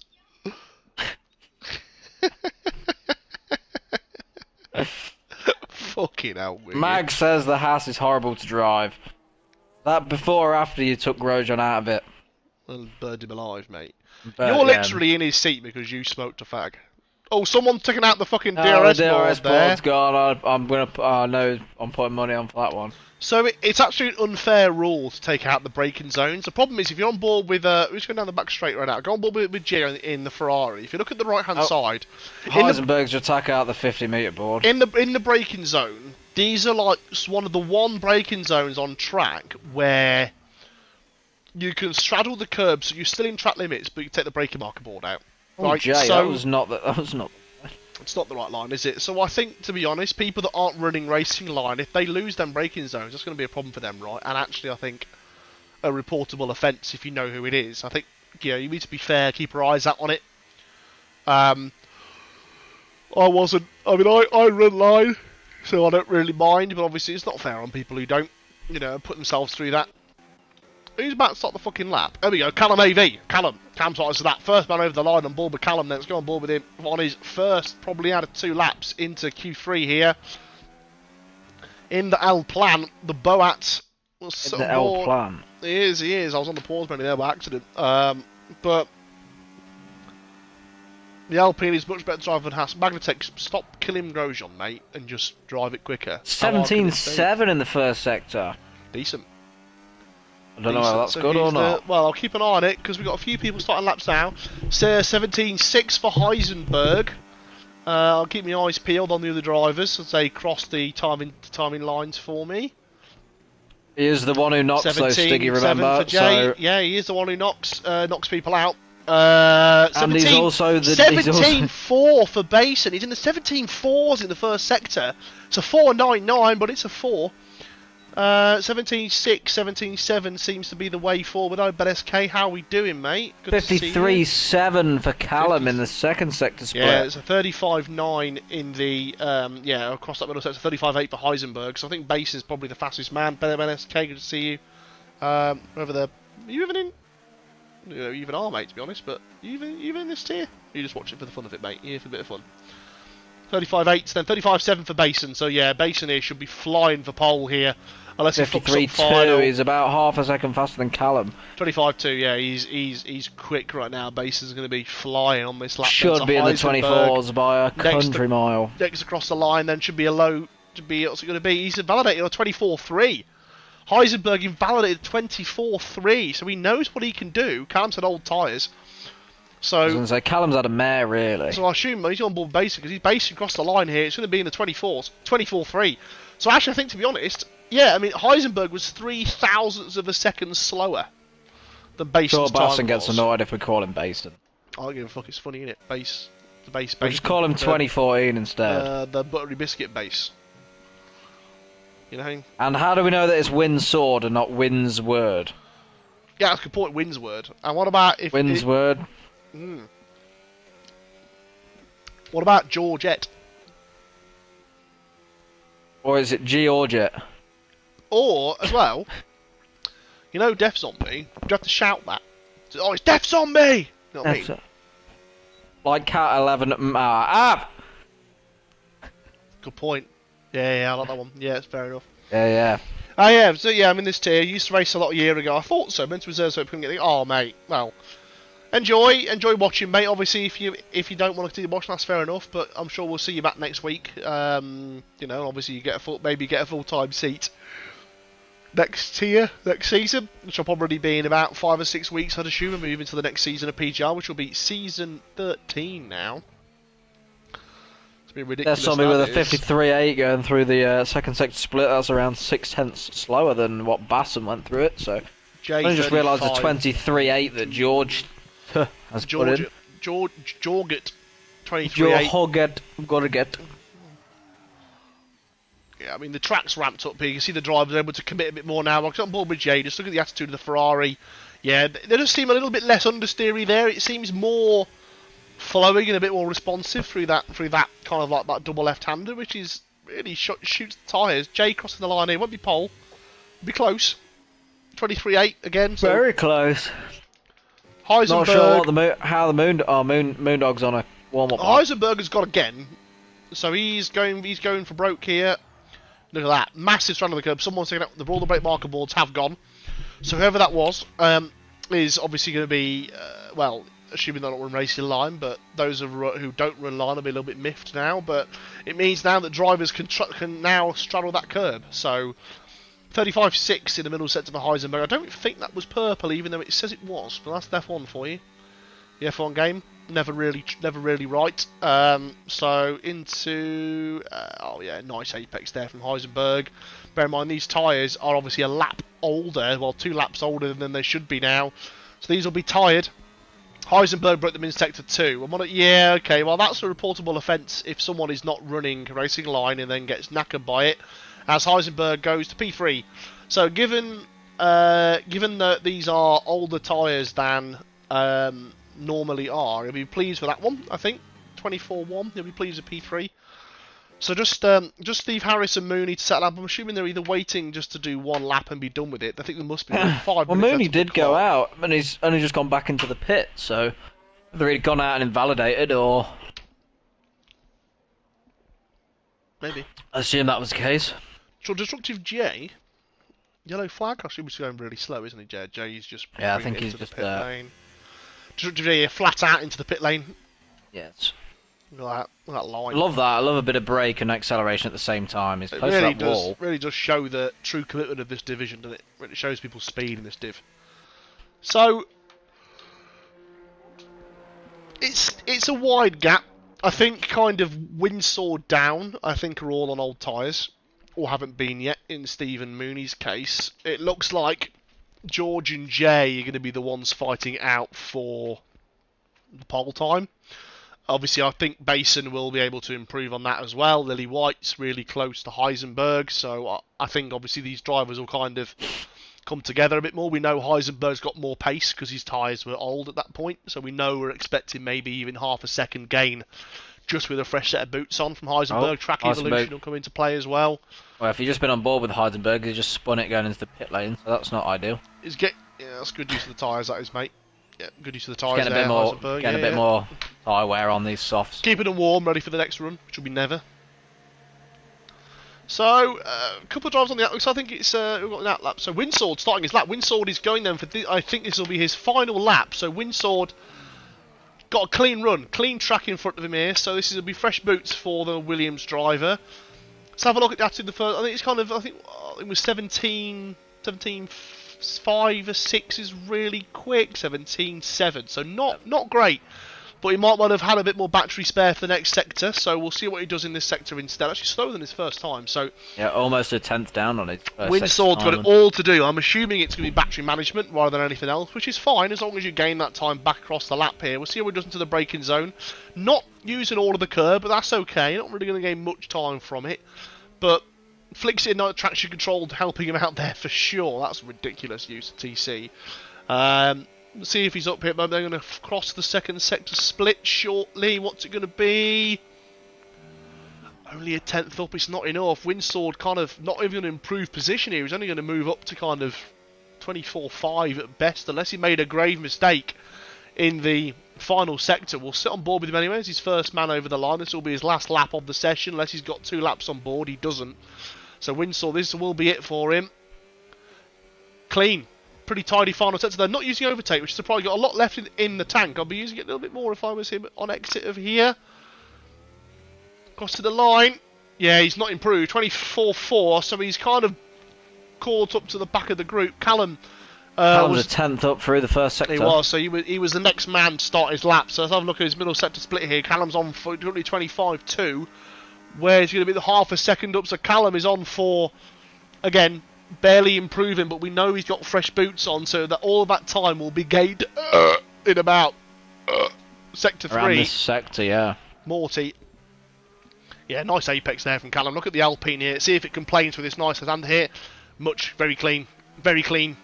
Fucking hell, weird. Mag says the Haas is horrible to drive. That before or after you took Grosjean out of it? Well, burned him alive, mate. But, you're literally in his seat because you smoked a fag. Oh, someone's taking out the fucking DRS, the DRS board there. board's gone. I'm gonna. No, I'm putting money on for that one. So it's actually an unfair rule to take out the braking zones. The problem is if you're on board with who's going down the back straight right now? Go on board with Gio in the Ferrari. If you look at the right hand side, Heisenberg's to attack out the 50-meter board. In the braking zone, these are like one of the braking zones on track where you can straddle the curb, so you're still in track limits, but you take the braking marker board out. Oh, right? Jay, that was not. It's not the right line, is it? So I think, to be honest, people that aren't running racing line, if they lose them braking zones, that's going to be a problem for them, right? And actually, I think a reportable offence if you know who it is. I think you need to be fair, keep your eyes out on it. I run line, so I don't really mind. But obviously, it's not fair on people who don't, put themselves through that. Who's about to start the fucking lap? There we go, Callum AV. Callum starts to that. First man over the line on board with Callum. Then let's go on board with him on his first, probably out of 2 laps into Q3 here. In the L plan, the Boat. In the L plan. He is. I was on the pause menu there by accident. But the Alpine is much better driver than Haas. Magnatex, stop killing Grosjean, mate, and just drive it quicker. 17.7 in the first sector. Decent. I don't know whether that's good or not. Well, I'll keep an eye on it because we've got a few people starting laps now. So 17.6 for Heisenberg. I'll keep my eyes peeled on the other drivers as they cross the timing lines for me. He is the one who knocks those Stiggy, remember? For Jay. So... Yeah, he is the one who knocks people out. 17, and he's also the 17.4 for Basin. He's in the 17.4s in the first sector. It's a 4.99, but it's a 4. 17.6, 17.7 seems to be the way forward. Oh, but SK, how are we doing, mate? 53.7 for Callum in the second sector split. Yeah, it's a 35.9 in the across that middle sector. 35.8 for Heisenberg. So I think Basin's probably the fastest man. Ben SK, good to see you. Are you even in? You even are, mate. To be honest, but you even in this tier? You just watch it for the fun of it, mate. Here for a bit of fun. 35.8, then 35.7 for Basin. So yeah, Basin here should be flying for pole here. Unless 53.2, he's about half a second faster than Callum. 25.2, yeah, he's quick right now. Basin's going to be flying on this lap. Should be in the 24s by a country mile. Next across the line, then should be a low. What's it going to be? He's invalidated on 24.3. Heisenberg invalidated 24.3, so he knows what he can do. Callum said old tyres. So I was going to say, Callum's had a mare, really. So I assume he's on board Basin because he's Basin across the line here. It's going to be in the 24s, 24.3. So actually, I think, to be honest, yeah, I mean, Heisenberg was 0.003 of a second slower than Basin's time. Basin gets annoyed if we call him Basin. I don't give a fuck, it's funny, innit? The base. We'll just call him 2014 instead. The buttery biscuit base. You know. And how do we know that it's Windsword and not Windsword? Yeah, that's a good point. Windsword. And what about if Windsword? What about Georgette? Or is it Georgette? Or, as well, you know Death Zombie? You have to shout that. Oh, it's Death Zombie! You know what I mean? Like Cat 11... Good point. Yeah, I like that one. Yeah, it's fair enough. Yeah. Oh, yeah, so yeah, I'm in this tier. Used to race a lot a year ago. I thought so. Meant to reserve so I couldn't get the... Oh, mate. Well, enjoy watching, mate. Obviously, if you don't want to continue watching, that's fair enough. But I'm sure we'll see you back next week. You know, obviously you get a full-time seat next tier, next season, which will probably be in about 5 or 6 weeks, I'd assume, and move into the next season of PGR, which will be season 13 now. It's been ridiculous. There's somebody with a 53.8 going through the second sector split. That's around 6/10 slower than what Bassam went through it. So I just realised the 23.8 that George has put in. Jorget 23.8. Jorget. Yeah, I mean, the track's ramped up here. You can see the drivers able to commit a bit more now. I'm on board with Jay. Just look at the attitude of the Ferrari. Yeah, they just seem a little bit less understeery there. It seems more flowing and a bit more responsive through that kind of like that double left-hander, which is really shoots the tyres. Jay crossing the line here. Won't be pole. Be close. 23.8 again. So very close. Heisenberg. Not sure what how the Moondog's on a warm-up. Heisenberg has got again. So he's going for broke here. Look at that. Massive strand on the curb. Someone's taking out the all the brake marker boards have gone. So whoever that was is obviously going to be, well, assuming they're not run racing line, but those who don't run line will be a little bit miffed now. But it means now that drivers can now straddle that curb. So 35.6 in the middle sector for Heisenberg. I don't think that was purple, even though it says it was. But that's F1 for you. The F1 game. Never really right. So into oh yeah, nice apex there from Heisenberg. Bear in mind these tyres are obviously a lap older, well 2 laps older than they should be now. So these will be tired. Heisenberg broke them in sector 2. Yeah, okay. Well, that's a reportable offence if someone is not running a racing line and then gets knackered by it. As Heisenberg goes to P3. So given that these are older tyres than normally are, he'll be pleased with that one. I think 24-1. He'll be pleased with P3. So just Steve Harris and Mooney to settle up. I'm assuming they're either waiting just to do 1 lap and be done with it. I think there must be 5 minutes. Well, Mooney did go out, and he's only just gone back into the pit. So either he'd gone out and invalidated, or maybe. I assume that was the case. So Destructive J, yellow flag. I assume he's going really slow, isn't he, Jay? Jay's just I think he's just pit lane. Destructive J flat out into the pit lane. Yes. Look at that line. I love that. I love a bit of brake and acceleration at the same time. He's close to that wall. Really does show the true commitment of this division, doesn't it? It shows people's speed in this div. So it's a wide gap. I think kind of Windsword down. I think are all on old tyres, or haven't been yet. In Stephen Mooney's case, it looks like George and Jay are going to be the ones fighting out for the pole time. Obviously, I think Basin will be able to improve on that as well. Lily White's really close to Heisenberg, so I think obviously these drivers will kind of come together a bit more. We know Heisenberg's got more pace because his tyres were old at that point, so we know we're expecting maybe even half a second gain just with a fresh set of boots on from Heisenberg. Track evolution will come into play as well. Well, if you've just been on board with Heisenberg, he's just spun it going into the pit lane, so that's not ideal. Yeah, that's good use of the tyres, that is, mate. Yeah, good use of the tyres there, Heisenberg. Getting a bit more tyre wear on these softs. Keeping them warm, ready for the next run, which will be never. So, a couple of drives on the outlap. So I think it's we've got an outlap. So Windsword starting his lap. Windsword is going then for. I think this will be his final lap. So Windsword got a clean run, clean track in front of him here. So this will be fresh boots for the Williams driver. Let's have a look at that in the first. I think it's kind of. I think it was 17, 5 or 6 is really quick. 17.7. So not great but he might well have had a bit more battery spare for the next sector, so we'll see what he does in this sector instead. Actually slower than his first time, so... Yeah, almost a 10th down on it. Windsword's got it all to do. I'm assuming it's going to be battery management rather than anything else, which is fine as long as you gain that time back across the lap here. We'll see what he does into the braking zone. Not using all of the curb, but that's okay. Not really going to gain much time from it, but flicks in traction control helping him out there for sure. That's ridiculous use of TC. Let's see if he's up here, but they're going to cross the second sector split shortly. What's it going to be? Only a 10th up, it's not enough. Windsword kind of not even going to improve position here. He's only going to move up to kind of 24.5 at best, unless he made a grave mistake in the final sector. We'll sit on board with him anyway. It's his first man over the line. This will be his last lap of the session, unless he's got 2 laps on board. He doesn't. So Windsword, this will be it for him. Clean. Pretty tidy final sector. They're not using overtake, which has probably got a lot left in the tank. I'll be using it a little bit more if I was him on exit of here. Across to the line. Yeah, he's not improved. 24.4, so he's kind of caught up to the back of the group. Callum was a 10th up through the first sector. He was, so he was the next man to start his lap. So let's have a look at his middle sector split here. Callum's on for 25.2, where he's going to be the half a second up. So Callum is on for, again, barely improving, but we know he's got fresh boots on, so that all of that time will be gained in about sector 3. Around this sector, yeah. Morty. Yeah, nice apex there from Callum. Look at the Alpine here. See if it complains with this nice hand here. Very clean. Very clean.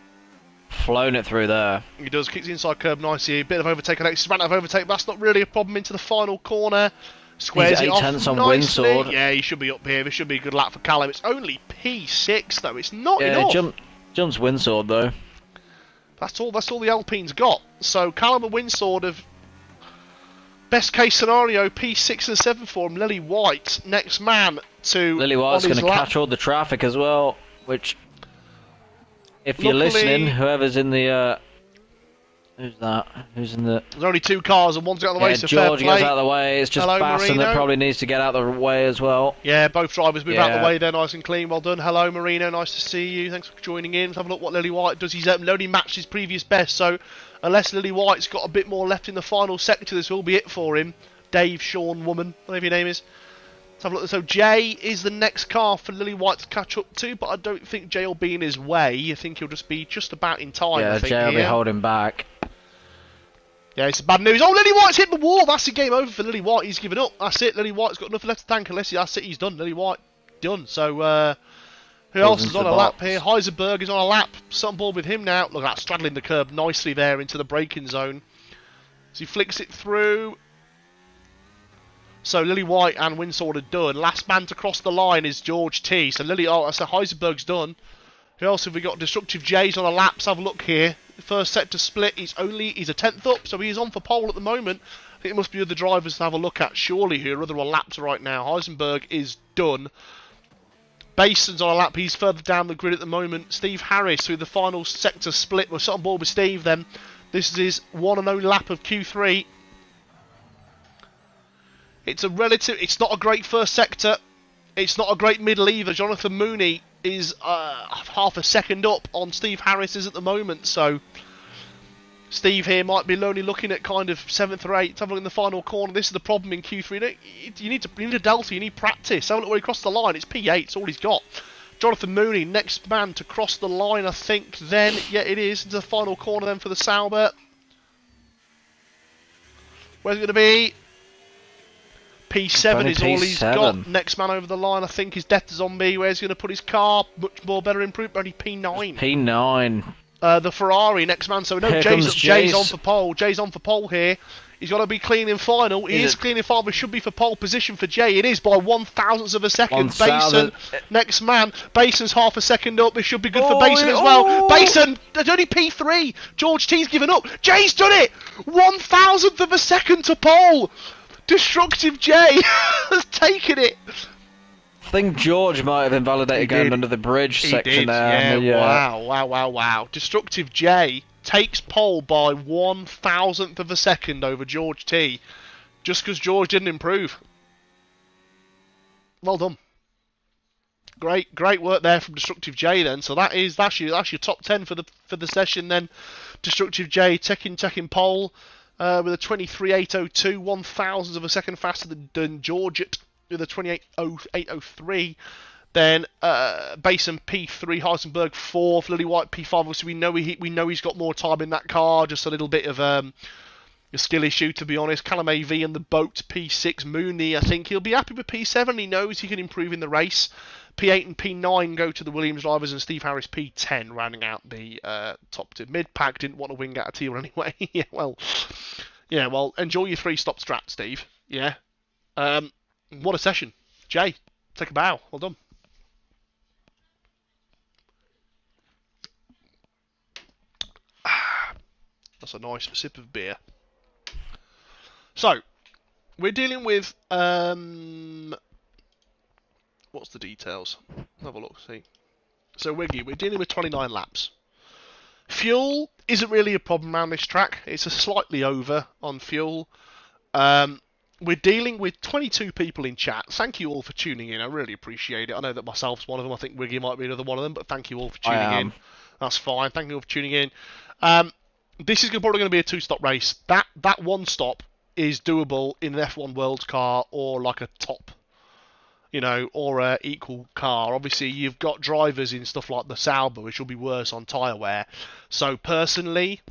Flown it through there. He does. Kicks the inside curb nicely. A bit of overtake on exit. Ran out of overtake, but that's not really a problem into the final corner. Squares it off nicely. Yeah, he should be up here. This should be a good lap for Callum. It's only P6 though. It's not enough. Jumps Windsword though. That's all the Alpine's got. So Callum and Windsword have best case scenario P6 and 7 for him. Lily White next man to. Lily White's going to catch all the traffic as well. Which, if you're listening, whoever's in the. Who's that? Who's in the... There's only 2 cars and one's out of the way, so George gets out of the way. It's just Basson that probably needs to get out of the way as well. Yeah, both drivers move out of the way there, nice and clean. Well done. Hello, Marino. Nice to see you. Thanks for joining in. Let's have a look what Lily White does. He's only matched his previous best, so unless Lily White's got a bit more left in the final sector, this will be it for him. Dave, Sean, Woman, whatever your name is. Let's have a look. So Jay is the next car for Lily White to catch up to, but I don't think Jay will be in his way. I think he'll just be just about in time. Yeah, Jay will be holding back. Yeah, it's bad news. Oh, Lily White's hit the wall. That's the game over for Lily White. He's given up. That's it. Lily White's got nothing left to tank unless that's it. He's done. Lily White done. So who else is on a lap here? Heisenberg is on a lap. Sit on board with him now. Look at that, straddling the curb nicely there into the braking zone. So he flicks it through. So Lily White and Windsword are done. Last man to cross the line is George T. So Heisenberg's done. Who else have we got? Destructive J's on a lap. Let's have a look here. The first sector split. He's a 10th up, so he's on for pole at the moment. I think it must be other drivers to have a look at, surely, who are other on laps right now. Heisenberg is done. Bason's on a lap. He's further down the grid at the moment. Steve Harris, through the final sector split. We'll sit on board with Steve then. This is his one and only lap of Q3. It's not a great first sector. It's not a great middle either. Jonathan Mooney is half a second up on Steve Harris's at the moment, so Steve here might be only looking at kind of 7th or 8th. Have a look in the final corner. This is the problem in Q3. You need a delta, you need practice. Have a look where he crossed the line. It's P8, it's all he's got. Jonathan Mooney, next man to cross the line, I think then. Yeah, it is. Into the final corner then for the Sauber. Where's it going to be? P7 is all he's got. Next man over the line, I think, is Death Zombie. Where's he going to put his car? Much more better improved, only P9. P9. The Ferrari, next man. So no, Jay's on for pole. Jay's on for pole here. He's got to be clean in final. He is clean in final, but should be for pole position for Jay. It is by 1,000th of a second. Basin, next man. Bason's half a second up. This should be good for Bason as well. Bason, there's only P3. George T's given up. Jay's done it. 1,000th of a second to pole. Destructive J has taken it. I think George might have invalidated going under the bridge section there. Yeah, wow. Destructive J takes pole by 1,000th of a second over George T. Just because George didn't improve. Well done. Great work there from Destructive J then. So that's your top 10 for the session then. Destructive J taking pole. with a 23.802, 1,000th of a second faster than Georgette with a 28.803. Then Basin P3, Heisenberg 4th, Lily White P5. Obviously, we know he's got more time in that car. Just a little bit of a skill issue, to be honest. Callum AV and the boat P6. Mooney, I think he'll be happy with P7. He knows he can improve in the race. P8 and P9 go to the Williams drivers, and Steve Harris P10 rounding out the top two. Mid-pack didn't want to wing out a T1 anyway. Well, enjoy your 3-stop strat, Steve. Yeah. What a session. Jay, take a bow. Well done. That's a nice sip of beer. So, we're dealing with what's the details? Have a look, see. So we're dealing with 29 laps. Fuel isn't really a problem around this track. It's a slightly over on fuel. We're dealing with 22 people in chat. Thank you all for tuning in. I really appreciate it. I know that myself's one of them. I think Wiggy might be another one of them, but thank you all for tuning in. That's fine. Thank you all for tuning in. This is probably going to be a 2-stop race. That 1 stop is doable in an F1 Worlds car or like a top, or a equal car. Obviously, you've got drivers in stuff like the Sauber, which will be worse on tyre wear. So personally,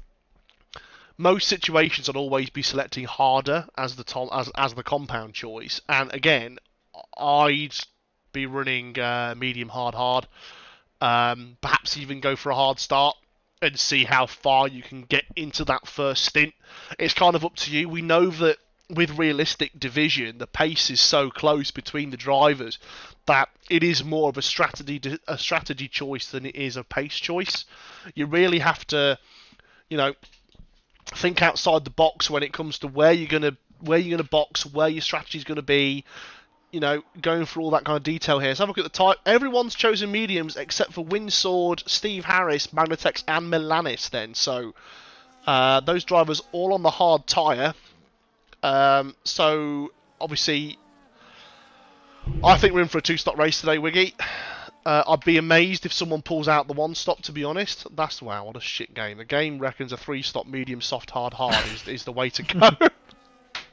most situations I'd always be selecting harder as the compound choice. And again, I'd be running medium hard. Perhaps even go for a hard start and see how far you can get into that first stint. It's kind of up to you. We know that with realistic division, the pace is so close between the drivers that it is more of a strategy choice than it is a pace choice. You really have to, think outside the box when it comes to where you're gonna box, where your strategy is gonna be. Going through all that kind of detail here. So have a look at the type. Everyone's chosen mediums except for Windsword, Steve Harris, Magnatex, and Milanis then. So those drivers all on the hard tyre. So obviously, I think we're in for a 2-stop race today, Wiggy. I'd be amazed if someone pulls out the 1-stop, to be honest. Wow, what a shit game. The game reckons a 3-stop medium, soft, hard is the way to go.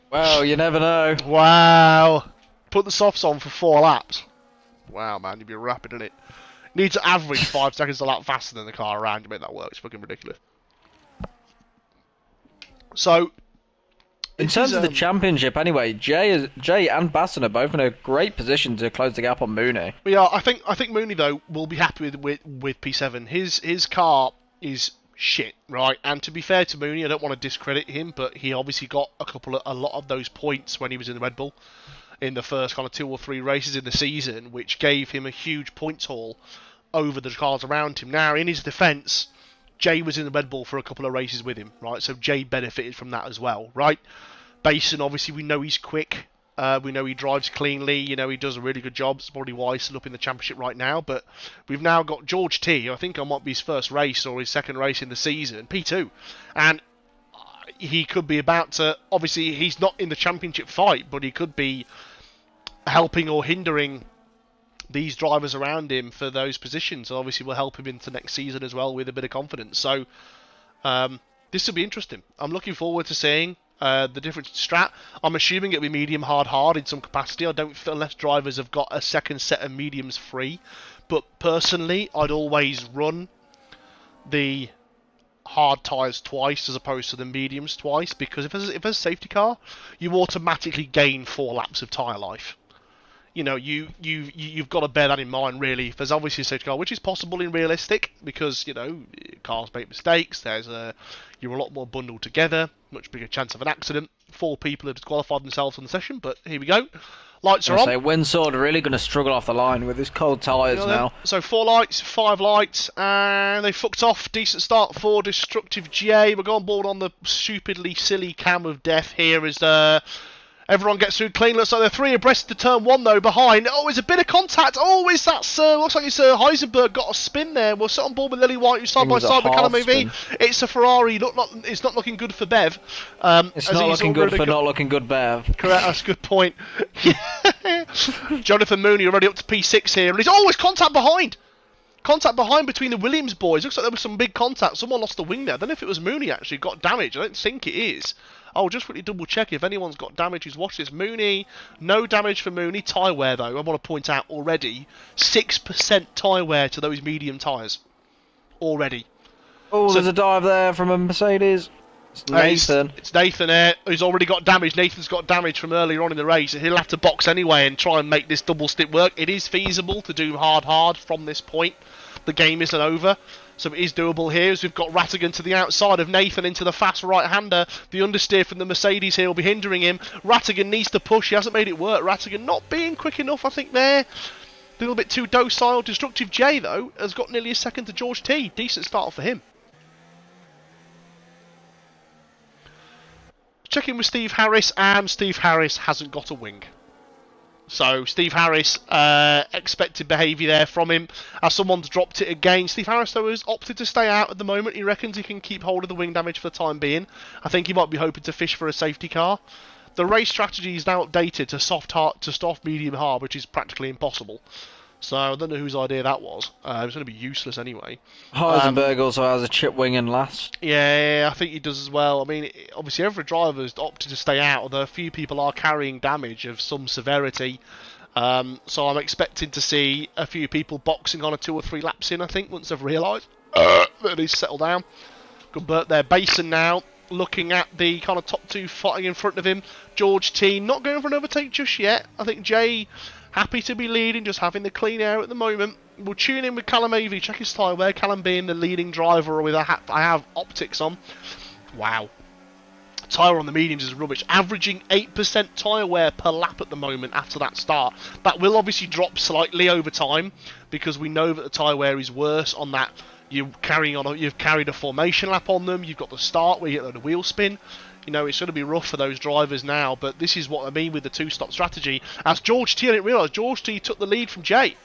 Well, you never know. Wow. Put the softs on for 4 laps. Wow, man, you'd be rapid in it. Need to average 5 seconds a lap faster than the car around to make that work. It's fucking ridiculous. So, in terms of the championship, anyway, Jay and Basson are both in a great position to close the gap on Mooney. Yeah, I think Mooney though will be happy with P7. His car is shit, right? And to be fair to Mooney, I don't want to discredit him, but he obviously got a lot of those points when he was in the Red Bull in the first kind of 2 or 3 races in the season, which gave him a huge points haul over the cars around him. Now, in his defence, Jay was in the Red Bull for a couple of races with him, right? So Jay benefited from that as well, right? Basin, obviously, we know he's quick. We know he drives cleanly. He does a really good job. It's probably why he's still up in the championship right now. But we've now got George T. I think it might be his first race or his second race in the season, P2. And he could be about to... Obviously, he's not in the championship fight, but he could be helping or hindering these drivers around him for those positions. So obviously, will help him into next season as well with a bit of confidence. So this will be interesting. I'm looking forward to seeing the different strat. I'm assuming it'll be medium, hard in some capacity. I don't feel unless drivers have got a second set of mediums free. But personally, I'd always run the hard tyres twice as opposed to the mediums twice, because if there's a safety car, you automatically gain 4 laps of tyre life. You've got to bear that in mind, really. If there's obviously a safety car, which is possible in realistic, because cars make mistakes. You're a lot more bundled together, much bigger chance of an accident. 4 people have disqualified themselves on the session, but here we go. Lights are on. Windsword are really going to struggle off the line with his cold tyres now. So 4 lights, 5 lights, and they fucked off. Decent start for Destructive J. We're going board on the stupidly silly cam of death here as everyone gets through clean. Looks like they're 3 abreast to turn 1 though behind. Oh, it's a bit of contact. Oh, is that looks like it's Heisenberg got a spin there. We'll sit on board with Lily White, who's side by side with Callum AV. It's a Ferrari. It's not looking good for Bev. It's not looking good for not looking good Bev. Correct, that's a good point. Jonathan Mooney already up to P6 here, and he's always contact behind. Contact behind between the Williams boys. Looks like there was some big contact. Someone lost the wing there. I don't know if it was Mooney actually got damage. I don't think it is. I'll just quickly double check if anyone's got damage who's watched this. Mooney, no damage for Mooney. Tyre wear though, I want to point out already, 6% tyre wear to those medium tyres. Already. Oh, so, there's a dive there from a Mercedes. It's Nathan. It's Nathan here, who's already got damage. Nathan's got damage from earlier on in the race. He'll have to box anyway and try and make this double stick work. It is feasible to do hard from this point. The game isn't over. So it is doable here as we've got Rattigan to the outside of Nathan into the fast right-hander. The understeer from the Mercedes here will be hindering him. Rattigan needs to push. He hasn't made it work. Rattigan not being quick enough, I think, there. A little bit too docile. Destructive J, though, has got nearly a second to George T. Decent start for him. Checking with Steve Harris, and Steve Harris hasn't got a wing. So Steve Harris, expected behaviour there from him as someone's dropped it again. Steve Harris, though, has opted to stay out at the moment. He reckons he can keep hold of the wing damage for the time being. I think he might be hoping to fish for a safety car. The race strategy is now updated to soft, medium, hard, which is practically impossible. So I don't know whose idea that was. It was going to be useless anyway. Heisenberg also has a chip wing in last. Yeah, I think he does as well. I mean, obviously every driver's opted to stay out, although a few people are carrying damage of some severity. So I'm expecting to see a few people boxing on a 2 or 3 laps in, I think, once they've realised that he's settled down. Good Bert there. Basin now looking at the kind of top 2 fighting in front of him. George T not going for an overtake just yet. I think Jay happy to be leading, just having the clean air at the moment. We'll tune in with Callum Avey, check his tyre wear. Callum being the leading driver with I have optics on. Wow. Tyre on the mediums is rubbish. Averaging 8% tyre wear per lap at the moment after that start. That will obviously drop slightly over time because we know that the tyre wear is worse on that. You've carried a formation lap on them. You've got the start where you get the wheel spin. You know, it's going to be rough for those drivers now, but this is what I mean with the 2-stop strategy. As George T, I didn't realise, George T took the lead from Jay.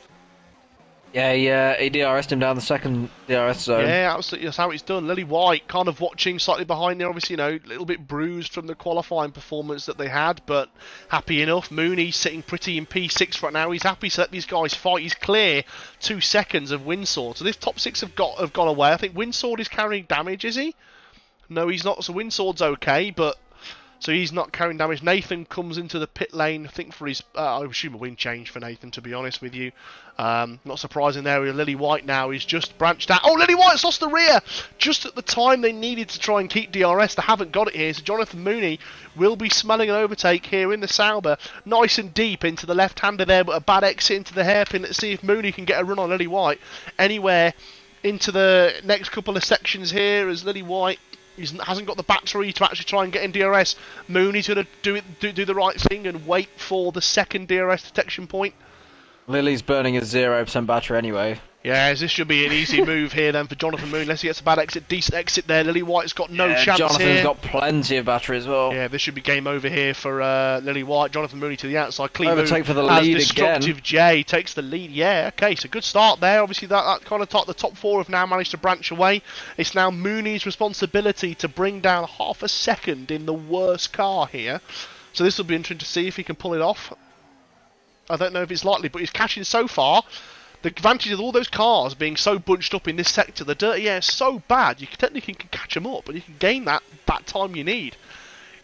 Yeah, he DRS'd him down the second DRS zone. Yeah, absolutely, that's how it's done. Lily White kind of watching slightly behind there, obviously, you know, a little bit bruised from the qualifying performance that they had, but happy enough. Mooney sitting pretty in P6 right now. He's happy to let these guys fight. He's clear 2 seconds of Windsword. So this top 6 have gone away. I think Windsword is carrying damage, is he? No, he's not. So Windsword's okay, but so he's not carrying damage. Nathan comes into the pit lane, I think, for his, I assume a wing change for Nathan, to be honest with you. Not surprising there. Lily White now is just branched out. Oh, Lily White's lost the rear! Just at the time they needed to try and keep DRS. They haven't got it here. So Jonathan Mooney will be smelling an overtake here in the Sauber. Nice and deep into the left-hander there, but a bad exit into the hairpin. Let's see if Mooney can get a run on Lily White. Anywhere into the next couple of sections here as Lily White hasn't got the battery to actually try and get in DRS. Mooney's going to do the right thing and wait for the second DRS detection point. Lily's burning a 0% battery anyway. Yeah, this should be an easy move here then for Jonathan Mooney. Unless he gets a bad exit, decent exit there. Lily White's got no chance Jonathan's here. Jonathan's got plenty of battery as well. Yeah, this should be game over here for Lily White. Jonathan Mooney to the outside. Clean overtake move for the as lead Destructive again. J takes the lead. Yeah, okay, so good start there. Obviously, that kind of the top 4 have now managed to branch away. It's now Mooney's responsibility to bring down half a second in the worst car here. So this will be interesting to see if he can pull it off. I don't know if it's likely, but he's catching so far. The advantage of all those cars being so bunched up in this sector, the dirty air is so bad, you technically can catch them up, and you can gain that time you need.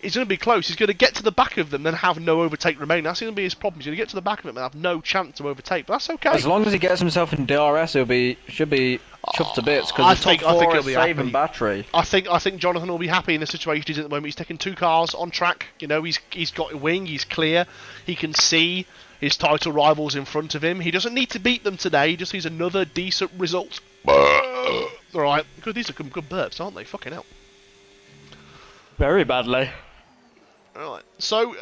It's going to be close. He's going to get to the back of them, then have no overtake remaining. That's going to be his problem. He's going to get to the back of them and have no chance to overtake, but that's okay. As long as he gets himself in DRS, should be chuffed to bits, because the top 4 is saving battery. I think Jonathan will be happy in the situation he's in at the moment. He's taking 2 cars on track. You know, he's got a wing, he's clear, he can see his title rivals in front of him. He doesn't need to beat them today, he just needs another decent result. Alright, good, these are good burps, aren't they? Fucking hell. Very badly. Alright, so,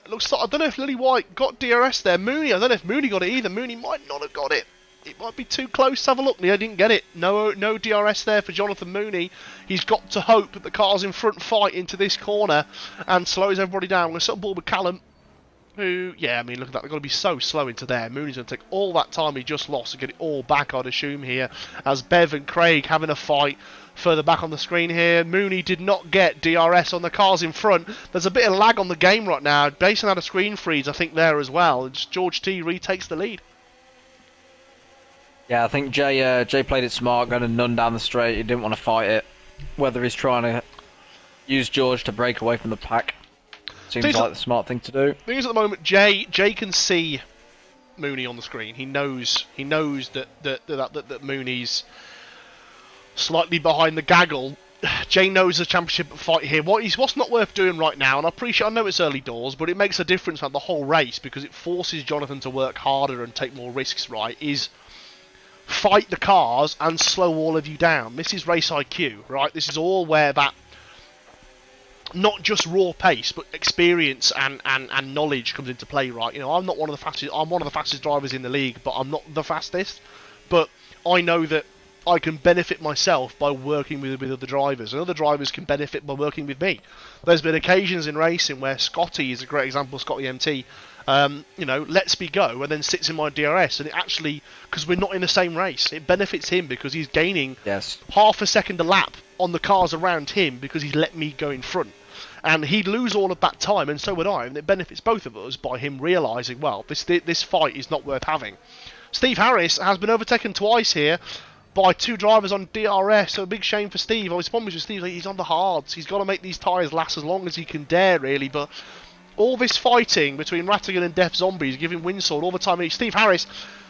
looks like, I don't know if Lily White got DRS there. Mooney, I don't know if Mooney got it either. Mooney might not have got it. It might be too close. Have a look. I didn't get it. No DRS there for Jonathan Mooney. He's got to hope that the cars in front fight into this corner and slows everybody down. We're going to set on board with Callum, who, yeah, I mean, look at that. They've got to be so slow into there. Mooney's going to take all that time he just lost and get it all back, I'd assume, here, as Bev and Craig having a fight further back on the screen here. Mooney did not get DRS on the cars in front. There's a bit of lag on the game right now. Based on how the screen freeze, I think, there as well. George T retakes the lead. Yeah, I think Jay played it smart, going to none down the straight. He didn't want to fight it. Whether he's trying to use George to break away from the pack, seems like the smart thing to do. Thing is, at the moment, Jay can see Mooney on the screen. He knows that Mooney's slightly behind the gaggle. Jay knows the championship fight here. What's not worth doing right now, and I know it's early doors, but it makes a difference on the whole race because it forces Jonathan to work harder and take more risks, right? Is fight the cars and slow all of you down. This is race IQ, right? This is all where that not just raw pace, but experience and knowledge comes into play, right? You know, I'm one of the fastest drivers in the league, but I'm not the fastest. But I know that I can benefit myself by working with other drivers, and other drivers can benefit by working with me. There's been occasions in racing where Scotty is a great example, Scotty MT, lets me go and then sits in my DRS, and it actually, because we're not in the same race, it benefits him because he's gaining half a second a lap on the cars around him because he's let me go in front. And he'd lose all of that time, and so would I, and it benefits both of us by him realising, well, this fight is not worth having. Steve Harris has been overtaken twice here by two drivers on DRS, so a big shame for Steve. I was promised with Steve, he's on the hards. He's got to make these tyres last as long as he can dare, really. But all this fighting between Rattigan and Death Zombie is giving Winsor all the time. Steve Harris,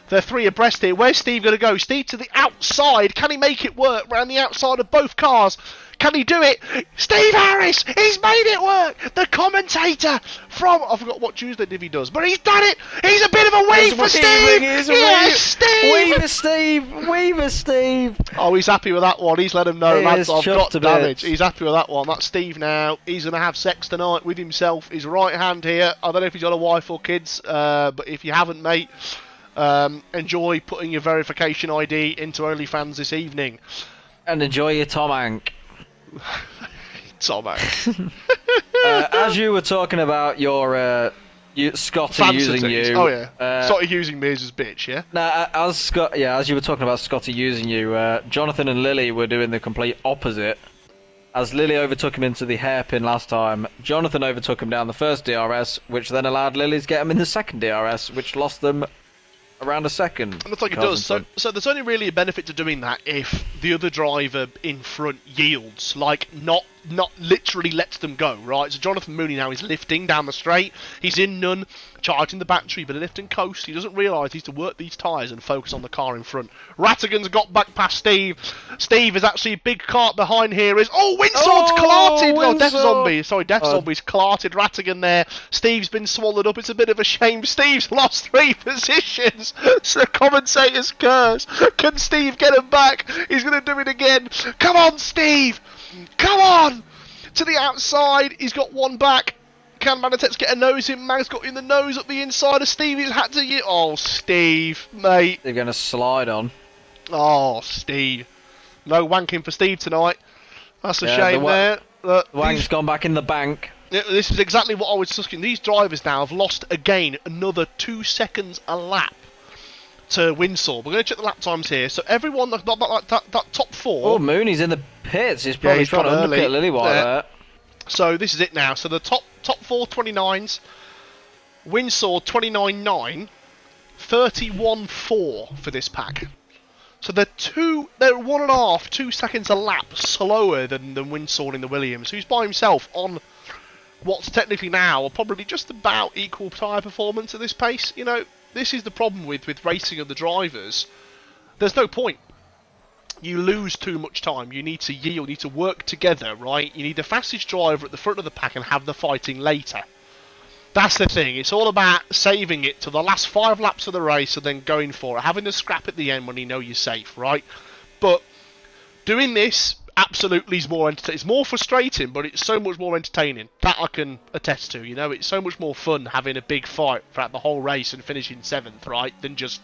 they're three abreast here. Where's Steve going to go? Steve to the outside. Can he make it work around the outside of both cars? Can he do it? Steve Harris! He's made it work! The commentator from... I forgot what Tuesday Div he does, but he's done it! He's a bit of a weave for Steve! Yes, Steve! Weaver Steve! Oh, he's happy with that one. He's let him know, lads, I've got damage. He's happy with that one. That's Steve now. He's going to have sex tonight with himself. His right hand here. I don't know if he's got a wife or kids, but if you haven't, mate, enjoy putting your verification ID into OnlyFans this evening. And enjoy your Tom Hank. Tom Hank. As you were talking about your Scotty using you. Oh yeah. Scotty using me as his bitch, yeah? As you were talking about Scotty using you, Jonathan and Lily were doing the complete opposite. As Lily overtook him into the hairpin last time, Jonathan overtook him down the first DRS, which then allowed Lily to get him in the second DRS, which lost them around a second. It looks like it does. So there's only really a benefit to doing that if the other driver in front yields, like not literally lets them go, right? So Jonathan Mooney now is lifting down the straight. He's in none, charging the battery, but a lift and coast. He doesn't realise he's to work these tyres and focus on the car in front. Rattigan's got back past Steve. Steve is actually a big cart behind here. Winsor's clarted! Windsor. Oh, Death Zombie. Sorry, Death Zombie's clarted Rattigan there. Steve's been swallowed up. It's a bit of a shame. Steve's lost 3 positions. So the commentator's curse. Can Steve get him back? He's going to do it again. Come on, Steve! Come on! To the outside, he's got one back. Can Manitex get a nose in? Mag's got in the nose up the inside of Steve. He's had to... Oh, Steve, mate. They're going to slide on. Oh, Steve. No wanking for Steve tonight. That's a shame there. The wank's gone back in the bank. This is exactly what I was discussing. These drivers now have lost, again, another 2 seconds a lap to Windsor. We're going to check the lap times here. So everyone, that top 4... Oh, Mooney's in the pits. He's probably trying to undercut Lillywhite there. So this is it now. So the top 4 29s. Windsor 29.9. 31.4 for this pack. So they're 1.5, 2 seconds a lap slower than Windsor in the Williams, who's by himself on what's technically now probably just about equal tyre performance at this pace. You know, this is the problem with racing of the drivers. There's no point. You lose too much time. You need to yield. You need to work together, right? You need the fastest driver at the front of the pack and have the fighting later. That's the thing. It's all about saving it to the last 5 laps of the race and then going for it. Having the scrap at the end when you know you're safe, right? But doing this absolutely is more entertaining. It's more frustrating, but it's so much more entertaining. That I can attest to. You know, it's so much more fun having a big fight throughout the whole race and finishing 7th, right? Than just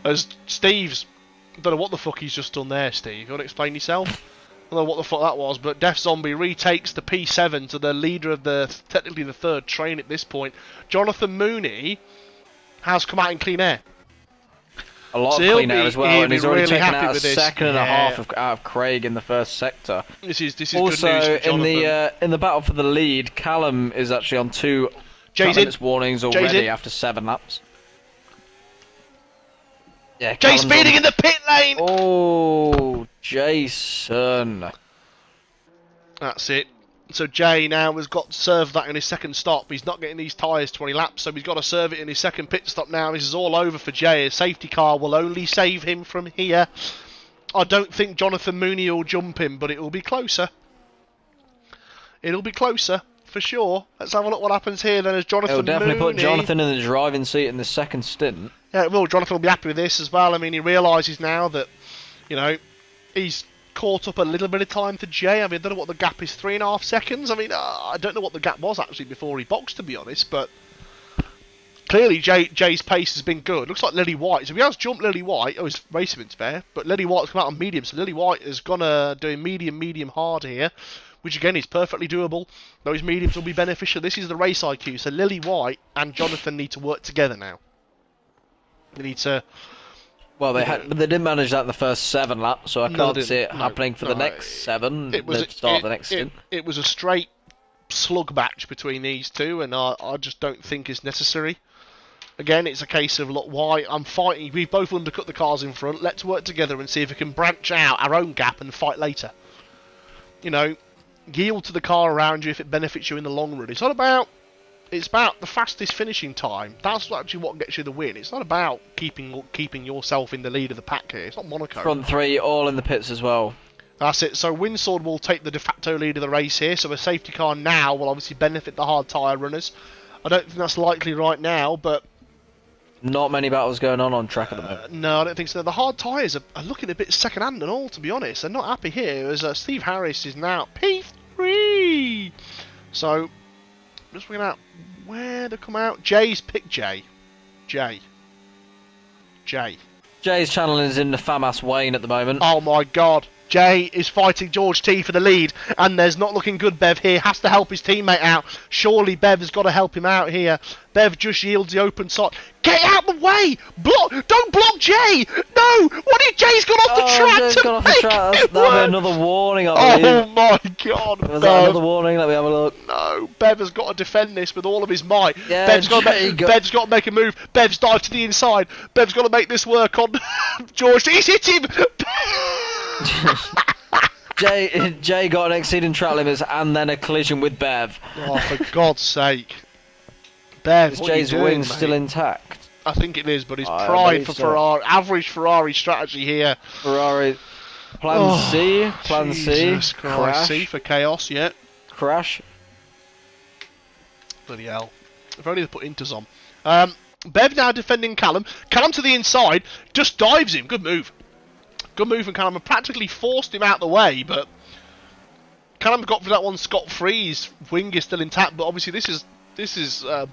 as Steve's. I don't know what the fuck he's just done there, Steve. You want to explain yourself? I don't know what the fuck that was, but Death Zombie retakes the P7 to the leader of technically the 3rd train at this point. Jonathan Mooney has come out in clean air. A lot of clean air as well, and he's already taken out a second and a half out of Craig in the first sector. This is also, good news for Jonathan. in the battle for the lead, Callum is actually on 2 minutes warnings already after 7 laps. Yeah, Jay Callum's speeding on. in the pit lane! Oh, Jason. That's it. So Jay now has got to serve that in his second stop. He's not getting these tyres 20 laps, so he's got to serve it in his second pit stop now. This is all over for Jay. A safety car will only save him from here. I don't think Jonathan Mooney will jump him, but it will be closer. It'll be closer, for sure. Let's have a look what happens here then as Jonathan It'll definitely Mooney... put Jonathan in the driving seat in the second stint. Yeah, well, Jonathan will be happy with this as well. I mean, he realises now that, you know, he's caught up a little bit of time to Jay. I mean, I don't know what the gap is, 3.5 seconds. I mean, I don't know what the gap was actually before he boxed, to be honest, but clearly Jay's pace has been good. Looks like Lily White. So he has jumped Lily White. Oh, he's racing to spare, but Lily White's come out on medium, so Lily White has gone doing medium hard here, which again is perfectly doable. Those mediums will be beneficial. This is the race IQ, so Lily White and Jonathan need to work together now. They need to... Well, they didn't manage that in the first 7 laps, so I can't see it happening for the next 7. The start of the next stint. It was a straight slug match between these two, and I just don't think it's necessary. Again, it's a case of, look, why I'm fighting. We both undercut the cars in front. Let's work together and see if we can branch out our own gap and fight later. You know, yield to the car around you if it benefits you in the long run. It's not about... It's about the fastest finishing time. That's actually what gets you the win. It's not about keeping yourself in the lead of the pack here. It's not Monaco. Front 3 all in the pits as well. That's it. So Winsord will take the de facto lead of the race here. So a safety car now will obviously benefit the hard tyre runners. I don't think that's likely right now, but... Not many battles going on track at the moment. No, I don't think so. The hard tyres are looking a bit second-hand and all, to be honest. They're not happy here, as Steve Harris is now P3! So... Just looking out where they come out. Jay's picked Jay. Jay's channel is in the FAMAS Wayne at the moment. Oh my god. Jay is fighting George T for the lead, and there's not looking good. Bev here has to help his teammate out. Surely Bev has got to help him out here. Bev just yields the open slot. Get out of the way! Don't block Jay! No! What if Jay's gone off the track? Jay's gone off the track. That'll be another warning, I believe. Oh my god! Was that another warning? Let me have a look. No, Bev has got to defend this with all of his might. Yeah, Bev's got to make a move. Bev's dived to the inside. Bev's got to make this work on George. He's hit him! Jay got an exceeding track limits and then a collision with Bev. Oh, for God's sake. Bev, is Jay's wing still intact? I think it is, but his pride for Ferrari, average Ferrari strategy here. Ferrari, plan C, plan Jesus C, Christ. crash. C for chaos, yeah. Crash. Bloody hell. If only they put Inters on. Bev now defending Callum. Callum to the inside, just dives him. Good move. Good move from Callum. Practically forced him out the way, but Callum got for that one scot-free. His wing is still intact, but obviously this is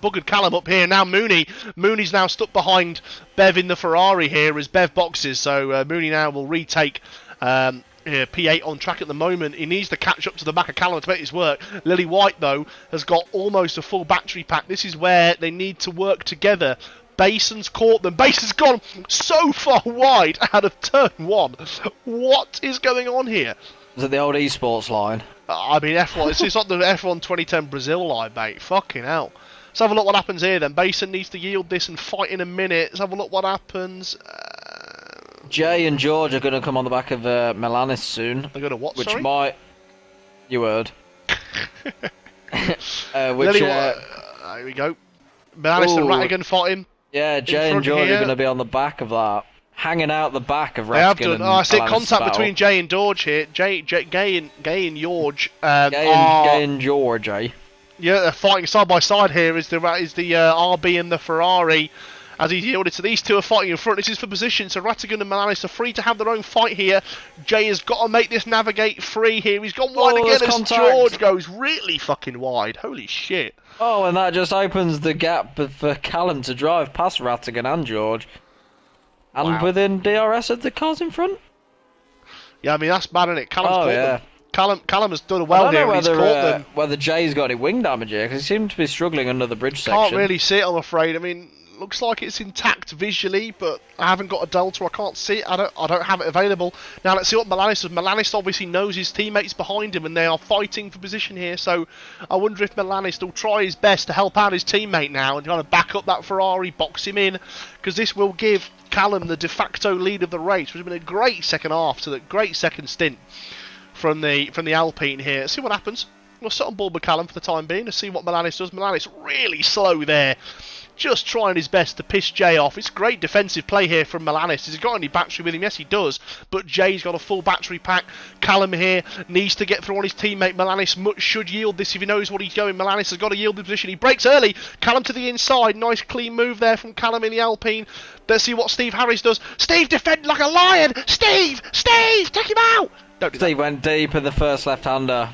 buggered Callum up here. Now Mooney's now stuck behind Bev in the Ferrari here as Bev boxes, so Mooney now will retake P8 on track at the moment. He needs to catch up to the back of Callum to make this work. Lily White, though, has got almost a full battery pack. This is where they need to work together. Bason's caught them. Bason's gone so far wide out of turn 1. What is going on here? Is it the old esports line? I mean, F1. It's not the F1 2010 Brazil line, mate. Fucking hell. Let's have a look what happens here then. Bason needs to yield this and fight in a minute. Let's have a look what happens. Jay and George are going to come on the back of Milanis soon. They're going to what, which sorry? might... You heard. There we go. Milanis and Rattigan fought him. Yeah, Jay and George are going to be on the back of that. Hanging out the back of Rattigan. They have done. I see contact battle. between Jay and George here. Gay and George. Gay and George, eh? Yeah, they're fighting side by side here. Is the RB and the Ferrari. As he's yielded to these two are fighting in front. This is for position, so Rattigan and Milanis are free to have their own fight here. Jay has got to make this navigate free here. He's gone wide again as George goes really fucking wide. Holy shit. Oh, and that just opens the gap for Callum to drive past Rattigan and George. And within DRS of the cars in front? Yeah, I mean, that's bad, isn't it? Callum has done well here. He's caught them. Whether Jay's got any wing damage here, because he seemed to be struggling under the bridge section. Can't really see it, I'm afraid. I mean, looks like it's intact visually, but I haven't got a delta. I can't see it. I don't have it available. Now let's see what Milanis does. Milanis obviously knows his teammates behind him, and they are fighting for position here. So I wonder if Milanis will try his best to help out his teammate now and kind of back up that Ferrari, box him in, because this will give Callum the de facto lead of the race, which has been a great second half to the great second stint from the Alpine here. Let's see what happens. We'll sit on board with Callum for the time being and see what Milanis does. Milanis really slow there, just trying his best to piss Jay off. It's great defensive play here from Milanis. Has he got any battery with him? Yes, he does, but Jay's got a full battery pack. Callum here needs to get through on his teammate. Milanis should yield this if he knows what he's going. Milanis has got to yield the position. He breaks early. Callum to the inside. Nice clean move there from Callum in the Alpine. Let's see what Steve Harris does. Steve defend like a lion. Steve, take him out. Don't do Steve went deep in the first left-hander.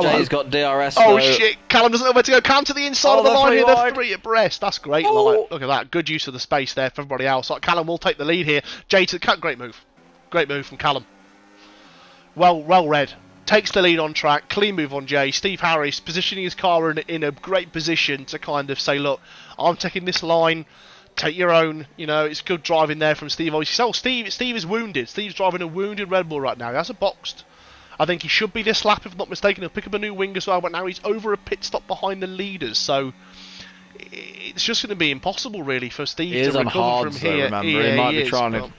Jay's got DRS. Oh though. shit! Callum doesn't know where to go. Callum to the inside of the line here. They're 3 abreast. That's great. Look at that. Good use of the space there for everybody else. Like, Callum will take the lead here. Jay to the great move. Great move from Callum. Well read. Takes the lead on track. Clean move on Jay. Steve Harris positioning his car in a great position to kind of say, look, I'm taking this line. Take your own. You know, it's good driving there from Steve. Obviously, Steve is wounded. Steve's driving a wounded Red Bull right now. He hasn't boxed. I think he should be this lap, if I'm not mistaken. He'll pick up a new wing as well, but now he's over a pit stop behind the leaders, so it's just going to be impossible, really, for Steve to recover from here. Remember, he might be trying to...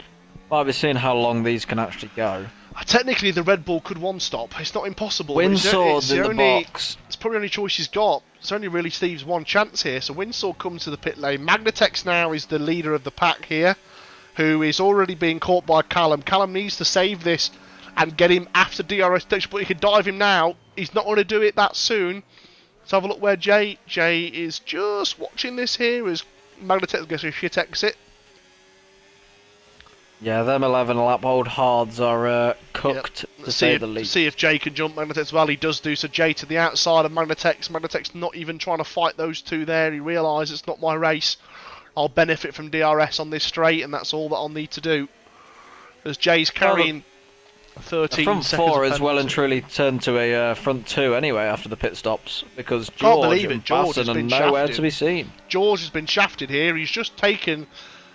Might be seeing how long these can actually go. Technically, the Red Bull could one-stop. It's not impossible. Windsaw's in the box. It's probably the only choice he's got. It's only really Steve's one chance here. So Winsaw comes to the pit lane. Magnatex now is the leader of the pack here, who is already being caught by Callum. Callum needs to save this and get him after DRS station, but he can dive him now. He's not going to do it that soon. Let's have a look where Jay is just watching this here as Magnatex gets a shit exit. Yeah, them 11 lap old hards are cooked, to say the least. See if Jay can jump Magnatex as well. He does do, so Jay to the outside of Magnatex. Magnatex not even trying to fight those two there. He realises it's not my race. I'll benefit from DRS on this straight, and that's all that I'll need to do. As Jay's carrying 13 front seconds. 4 is well and truly turned to a front 2 anyway after the pit stops, because George and Basson are nowhere to be seen. George has been shafted here. He's just taken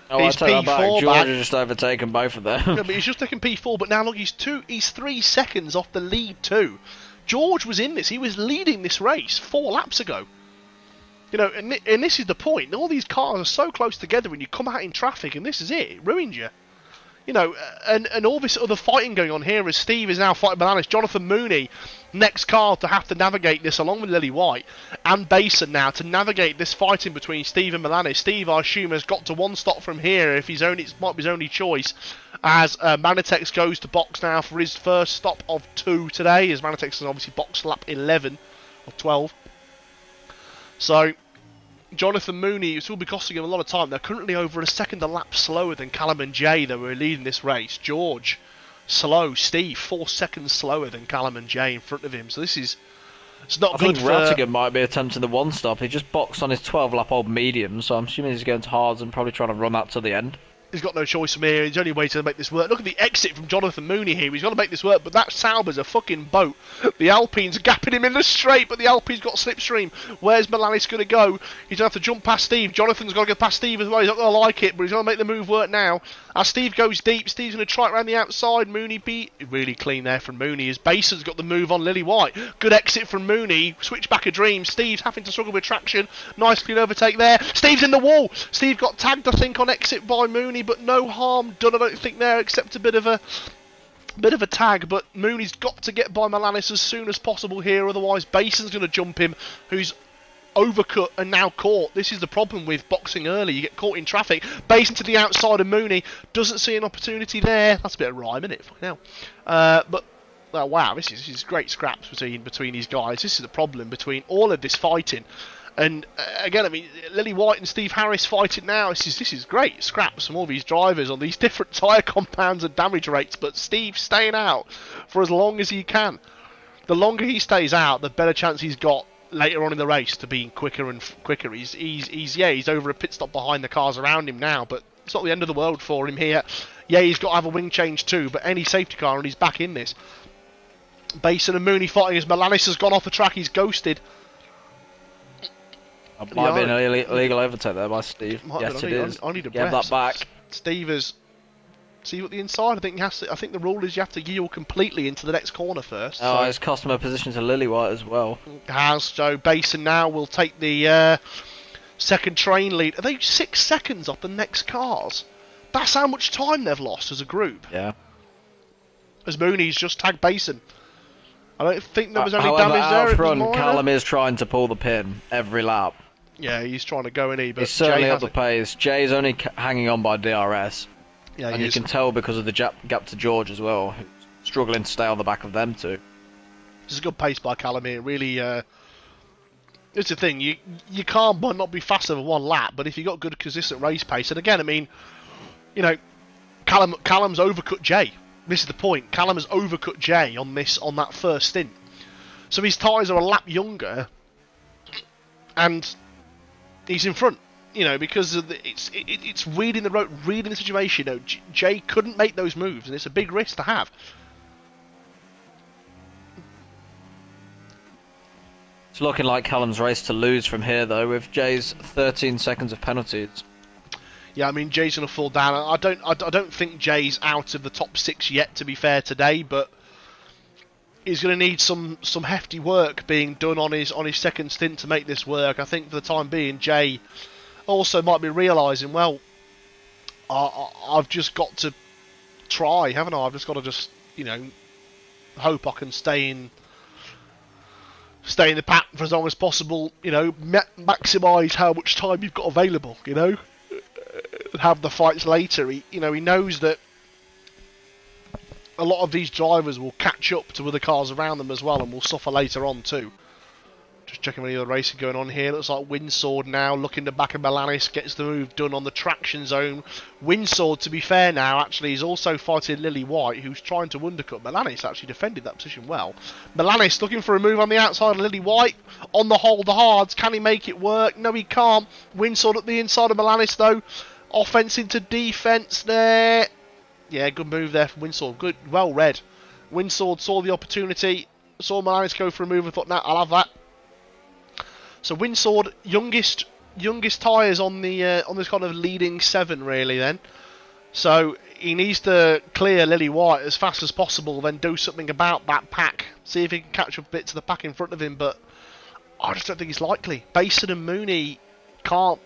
his P4 back. George has just overtaken both of them. Yeah, but he's just taken P4, but now look, he's 3 seconds off the lead too. George was in this. He was leading this race 4 laps ago. You know, and this is the point. All these cars are so close together when you come out in traffic, and this is it. It ruins you. You know, and all this other fighting going on here as Steve is now fighting Milanis. Jonathan Mooney, next car to have to navigate this along with Lily White, and Basin now to navigate this fighting between Steve and Milanis. Steve, I assume, has got to one stop from here if it might be his only choice, as Magnatex goes to box now for his first stop of 2 today, as Magnatex has obviously boxed lap 11 or 12. So Jonathan Mooney, it will be costing him a lot of time. They're currently over a second a lap slower than Callum and Jay that were leading this race. George, slow. Steve, 4 seconds slower than Callum and Jay in front of him. So it's not good for... I think Rattigan might be attempting the one stop. He just boxed on his 12 lap old medium, so I'm assuming he's going to hards and probably trying to run that to the end. He's got no choice from here. He's only way to make this work. Look at the exit from Jonathan Mooney here. He's got to make this work, but that Sauber's a fucking boat. The Alpine's gapping him in the straight, but the Alpine's got slipstream. Where's Milanis going to go? He's going to have to jump past Steve. Jonathan's got to get past Steve as well. He's not going to like it, but he's going to make the move work now. As Steve goes deep, Steve's going to try it around the outside. Mooney beat. Really clean there from Mooney. As Bason's got the move on Lily White. Good exit from Mooney. Switch back a dream. Steve's having to struggle with traction. Nice clean overtake there. Steve's in the wall. Steve got tagged, I think, on exit by Mooney, but no harm done, I don't think, there, except a bit of a tag. But Mooney's got to get by Milanis as soon as possible here, otherwise Bason's going to jump him, who's overcut and now caught. This is the problem with boxing early. You get caught in traffic. Basin to the outside of Mooney. Doesn't see an opportunity there. That's a bit of rhyme, isn't it? Fucking hell. But well, wow, this is great scraps between these guys. This is the problem between all of this fighting. And again, I mean, Lily White and Steve Harris fighting now. This is great scraps from all these drivers on these different tyre compounds and damage rates. But Steve staying out for as long as he can. The longer he stays out, the better chance he's got later on in the race to being quicker and quicker. He's over a pit stop behind the cars around him now, but it's not the end of the world for him here. Yeah, he's got to have a wing change too, but any safety car and he's back in this. Basin and Mooney fighting as Milanis has gone off the track. He's ghosted. Might be an illegal overtake there by Steve. Yes, it is. I need a Give breath. that back. Steve is. See what the inside. I think the rule is you have to yield completely into the next corner first. Oh, it's cost him a position to Lillywhite as well. So Basin now will take the second train lead. Are they 6 seconds off the next cars? That's how much time they've lost as a group. Yeah. As Mooney's just tagged Basin. I don't think there was any However, damage there. Out front, Callum is trying to pull the pin every lap. Yeah, he's trying to go in here, but he's certainly Jay up the pace. Jay's only hanging on by DRS. Yeah, and you can tell because of the gap to George as well, who's struggling to stay on the back of them too. This is a good pace by Callum here. Really, it's the thing. You can't not be faster than one lap, but if you've got good consistent race pace, and again, I mean, you know, Callum's overcut Jay. This is the point. Callum has overcut Jay on that first stint, so his tyres are a lap younger, and he's in front. You know, because of it's reading the road, reading the situation. You know, Jay couldn't make those moves, and it's a big risk to have. It's looking like Callum's race to lose from here, though, with Jay's 13 seconds of penalties. Yeah, I mean, Jay's going to fall down. I don't think Jay's out of the top 6 yet, to be fair, today, but he's going to need some hefty work being done on his second stint to make this work. I think for the time being, Jay also might be realising, well, I've just got to try, haven't I? I've just got to you know, hope I can stay in the pack for as long as possible. You know, maximise how much time you've got available. You know, have the fights later. He knows that a lot of these drivers will catch up to other cars around them as well, and will suffer later on too. Just checking any other racing going on here. Looks like Windsword now looking to back of Melanis, gets the move done on the traction zone. Windsword, to be fair now, actually is also fighting Lily White, who's trying to undercut. Melanis actually defended that position well. Melanis looking for a move on the outside of Lily White. On the hold the hards, can he make it work? No, he can't. Windsword at the inside of Melanis though. Offense into defence there. Yeah, good move there from Windsword. Good, well read. Windsword saw the opportunity, saw Melanis go for a move and thought, nah, I'll have that. So Windsword, youngest tyres on this kind of leading 7 really then. So he needs to clear Lily White as fast as possible, then do something about that pack. See if he can catch up a bit to the pack in front of him, but I just don't think it's likely. Basin and Mooney can't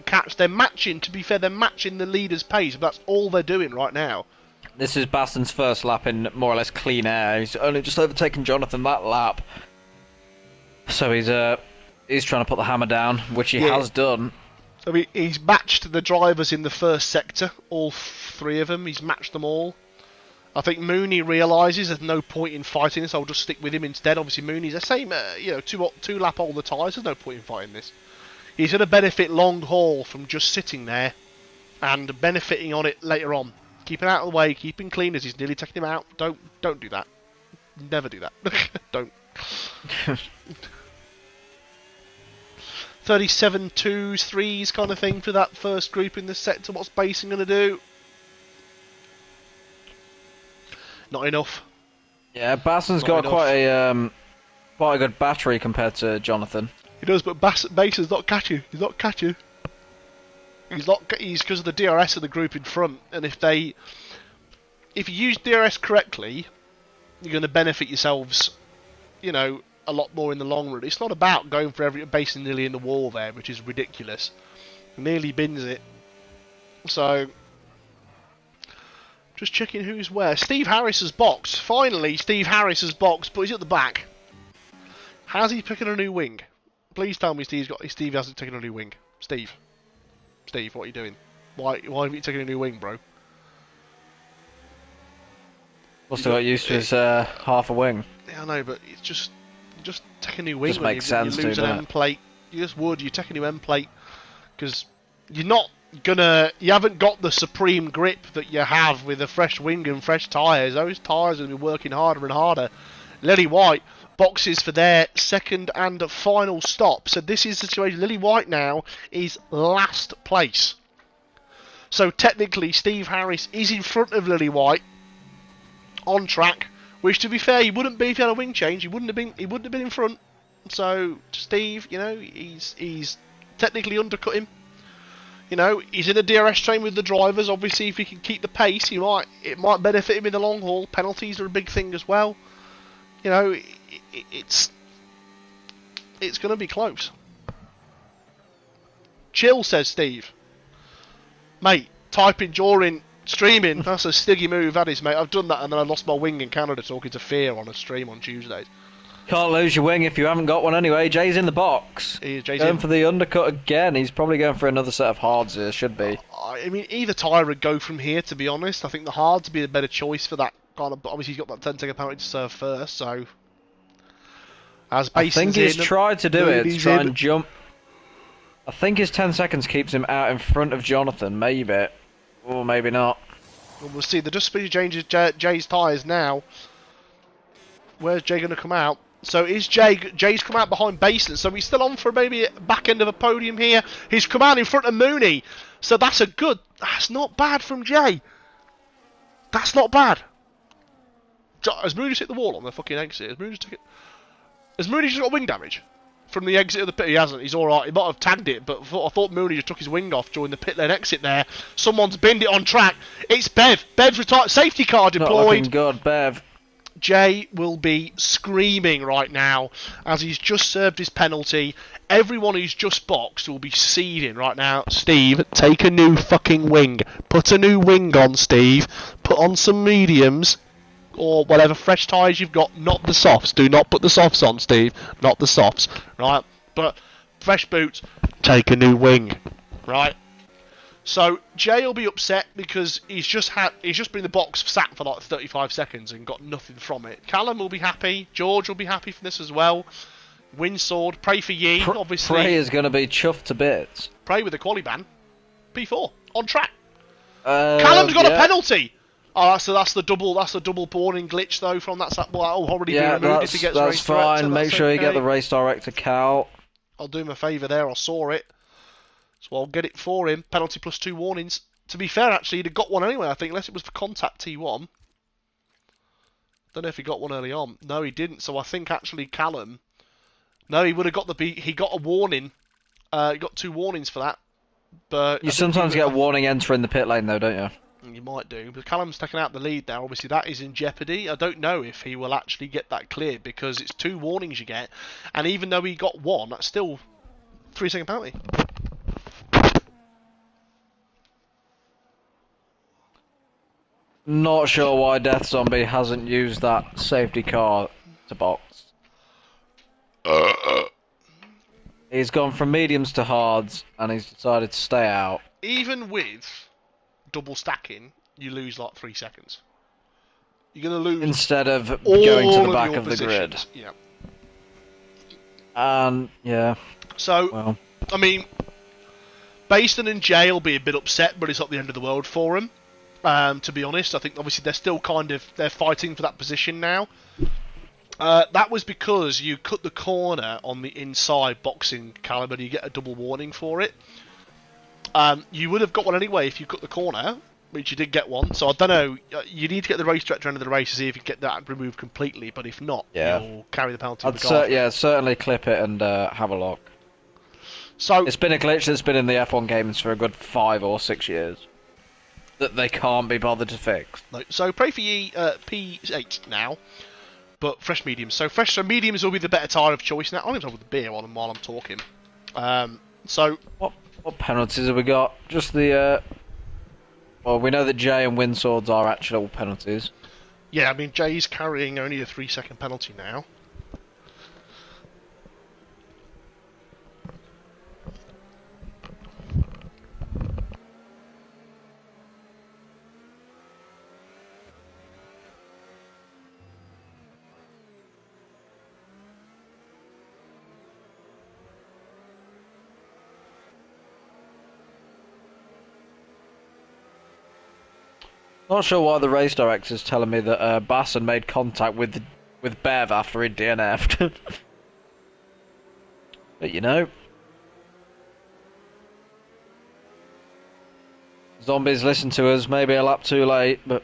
catch. They're matching, to be fair, they're matching the leader's pace, but that's all they're doing right now. This is Baston's first lap in more or less clean air. He's only just overtaken Jonathan that lap. So he's trying to put the hammer down, which he has done. I mean, he's matched the drivers in the first sector, all 3 of them. He's matched them all. I think Mooney realises there's no point in fighting this. I'll just stick with him instead. Obviously, Mooney's the same, two lap older tyres. There's no point in fighting this. He's going to benefit long haul from just sitting there and benefiting on it later on. Keeping out of the way, keeping clean as he's nearly taking him out. Don't do that. Never do that. Don't. 37 2s, 3s kind of thing for that first group in the sector. What's Basin going to do? Not enough. Yeah, Baston's got quite a good battery compared to Jonathan. He does, but Basin's not catching. He's not catching. He's because of the DRS of the group in front, and if you use DRS correctly, you're going to benefit yourselves, you know, a lot more in the long run. It's not about going for every Basin nearly in the wall there, which is ridiculous. Nearly bins it. So, just checking who's where. Steve Harris has boxed. Finally, Steve Harris has boxed, but he's at the back. How's he picking a new wing? Please tell me Steve hasn't taken a new wing. Steve, what are you doing? Why have you taken a new wing, bro? Must have got used to his half a wing. Yeah, I know, but it's just take a new wing. Just makes sense you lose to an end plate. You just would. You take a new end plate because you're not gonna. You haven't got the supreme grip that you have with a fresh wing and fresh tyres. Those tyres are gonna be working harder and harder. Lily White boxes for their second and final stop. So this is the situation. Lily White now is last place. So technically, Steve Harris is in front of Lily White on track. Which, to be fair, he wouldn't be if he had a wing change. He wouldn't have been in front. So Steve, you know, he's technically undercut him. You know, he's in a DRS train with the drivers. Obviously, if he can keep the pace, it might benefit him in the long haul. Penalties are a big thing as well. You know, it's going to be close. Chill, says Steve. Mate, typing during streaming, that's a stiggy move, that is, mate. I've done that and then I lost my wing in Canada talking to Fear on a stream on Tuesdays. Can't lose your wing if you haven't got one anyway. Jay's in the box. Jay's going for the undercut again. He's probably going for another set of hards here, should be. I mean, either tyre would go from here, to be honest. I think the hards would be a better choice for that kind of... Obviously, he's got that 10-second penalty to serve first, so... As I think he's tried to do it, to try and jump. I think his 10 seconds keeps him out in front of Jonathan, maybe. Or maybe not. Well, we'll see. The dust speed changes Jay's tyres now. Where's Jay going to come out? So is Jay's come out behind Basin, so he's still on for maybe back end of a podium here. He's come out in front of Mooney, so that's not bad from Jay. That's not bad. Has Mooney just hit the wall on the fucking exit? Has Mooney just got wing damage from the exit of the pit? He hasn't. He's alright. He might have tagged it, but I thought Mooney just took his wing off during the pit lane exit there. Someone's binned it on track. It's Bev. Bev's retired. Safety car deployed. Not looking good, Bev. Jay will be screaming right now as he's just served his penalty. Everyone who's just boxed will be seething right now. Steve, take a new fucking wing. Put a new wing on, Steve. Put on some mediums or whatever fresh tyres you've got. Not the softs. Do not put the softs on, Steve. Not the softs. Right? But fresh boots. Take a new wing. Right? So Jay will be upset because he's just been in the box sat for like 35 seconds and got nothing from it. Callum will be happy. George will be happy for this as well. Windsword, pray for ye, obviously. Prey is going to be chuffed to bits. Pray with the quali ban. P4 on track. Callum's got a penalty. Oh, so that's the double boarding glitch though from that. Well, already been removed if he gets that's race fine. So Make sure you get the race director, Cal. I'll do him a favour there. I saw it. So I'll get it for him. Penalty plus 2 warnings. To be fair, actually, he'd have got one anyway, I think, unless it was for contact T1. Don't know if he got one early on. No, he didn't. So I think, actually, Callum... No, he would have got he got a warning. He got 2 warnings for that. But you sometimes get a warning entering the pit lane, though, don't you? You might do. But Callum's taken out the lead now. Obviously, that is in jeopardy. I don't know if he will actually get that cleared, because it's 2 warnings you get. And even though he got 1, that's still 3-second penalty. Not sure why Death Zombie hasn't used that safety car to box. He's gone from mediums to hards, and he's decided to stay out. Even with double stacking, you lose like 3 seconds. You're going to lose... Instead of going to the back of the positions. grid. Yeah. And, yeah. So, well. I mean, Basin and Jay will be a bit upset, but it's not the end of the world for them. To be honest, I think obviously they're still they're fighting for that position now. That was because you cut the corner on the inside boxing caliber, and you get a double warning for it. You would have got one anyway if you cut the corner, which you did get one. So I don't know. You need to get the race director end of the race to see if you can get that removed completely. But if not, you'll carry the penalty. Certainly clip it and have a look. So it's been a glitch that's been in the F1 games for a good 5 or 6 years that they can't be bothered to fix. No. So pray for ye P8 now. But fresh mediums. So mediums will be the better tyre of choice now. I'm going to talk with the beer on them while I'm talking. So what penalties have we got? Just the well, we know that Jay and Windswords are actual penalties. Yeah, I mean Jay's carrying only a 3-second penalty now. Not sure why the race director's telling me that Basson made contact with Bev after he'd DNF'd. But you know, zombies listen to us maybe a lap too late, but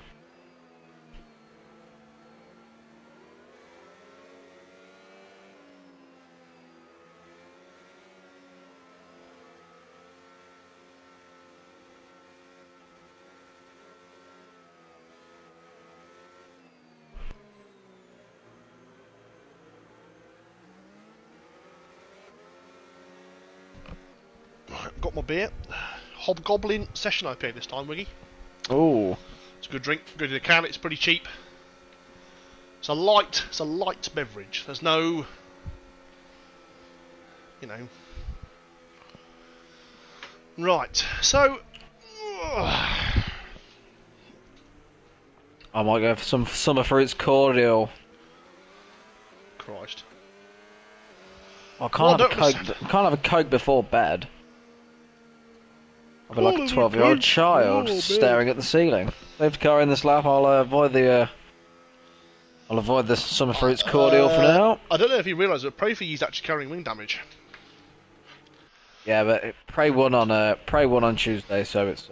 got my beer. Hobgoblin Session IPA this time, Wiggy. Ooh. It's a good drink. Good to the can. It's pretty cheap. It's a light beverage. There's no, you know. Right. So. I might go for some summer fruits cordial. Christ. I can't have a Coke before bed. I'll be like a 12-year-old child staring at the ceiling. Leave the car in this lap. I'll avoid the summer fruits cordial for now. I don't know if you realise, but Profi is actually carrying wing damage. Yeah, but Prey won on Tuesday, so it's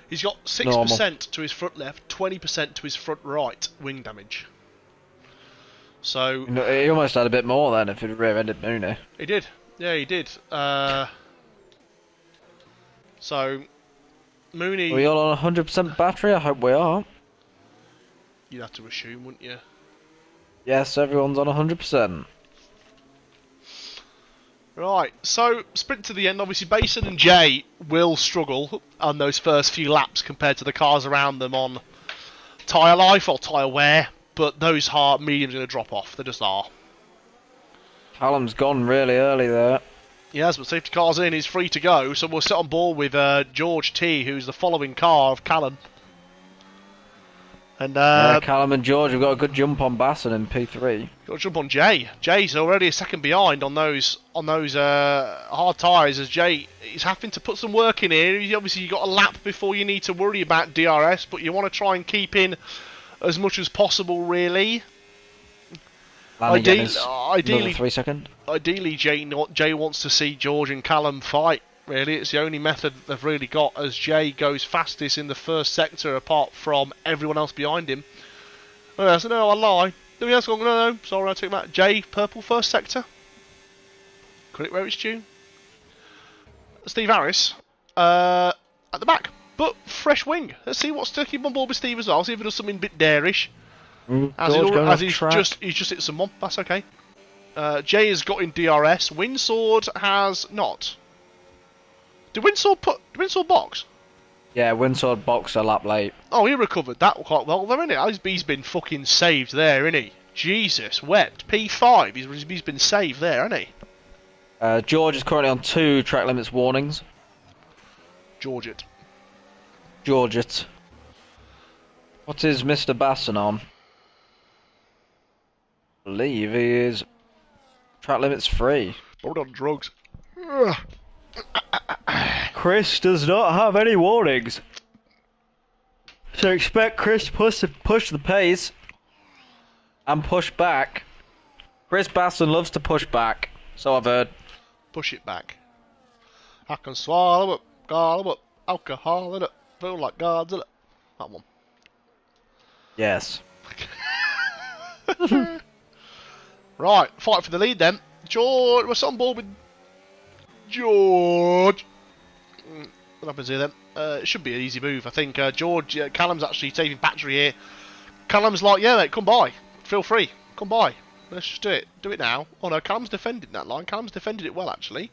He's got 6% to his front left, 20% to his front right wing damage. So he almost had a bit more then if he'd rear-ended Mooney. He did. Yeah, he did. So Mooney. Are we all on 100% battery? I hope we are. You'd have to assume, wouldn't you? Yes, everyone's on 100%. Right, so sprint to the end. Obviously, Basin and Jay will struggle on those first few laps compared to the cars around them on tyre life or tyre wear, but those hard mediums are going to drop off. They just are. Callum's gone really early there. Yes, but safety car's in. He's free to go, so we'll sit on board with George T, who's the following car of Callum. And yeah, Callum and George have got a good jump on Basson in P3. Got to jump on Jay. Jay's already a second behind on those hard tyres. As Jay is having to put some work in here. Obviously, you got a lap before you need to worry about DRS, but you want to try and keep in as much as possible, really. Ideally, 3 second. Ideally, Jay wants to see George and Callum fight. Really, it's the only method they've really got, as Jay goes fastest in the first sector apart from everyone else behind him. Oh, so no, I lie. No, sorry, I took that. Jay, purple first sector. Credit where it's due. Steve Harris, at the back, but fresh wing. Let's see what's to keep on board with Steve as well. See if he does something a bit darish. He's just hit someone. That's okay. Jay has got in DRS. Windsword has not. Did Windsword box? Yeah, Windsword boxed a lap late. Oh, he recovered that quite well there, innit? He's been fucking saved there, innit he? Jesus, wept. P5, he's been saved there, hasn't he? George is currently on 2 track limits warnings. Georgette. What is Mr. Basson on? I believe he is track limits free. Probably on drugs. Chris does not have any warnings, so expect Chris to push the pace and push back. Chris Basson loves to push back, so I've heard. Push it back. I can swallow it, gargle it, alcohol in it, feel like God's in it. That one. Yes. Right, fight for the lead then. George, we're on board with George. What happens here then? It should be an easy move, I think. Callum's actually taking battery here. Callum's like, yeah, mate, come by. Feel free. Come by. Let's just do it. Do it now. Oh no, Callum's defended that line. Callum's defended it well, actually.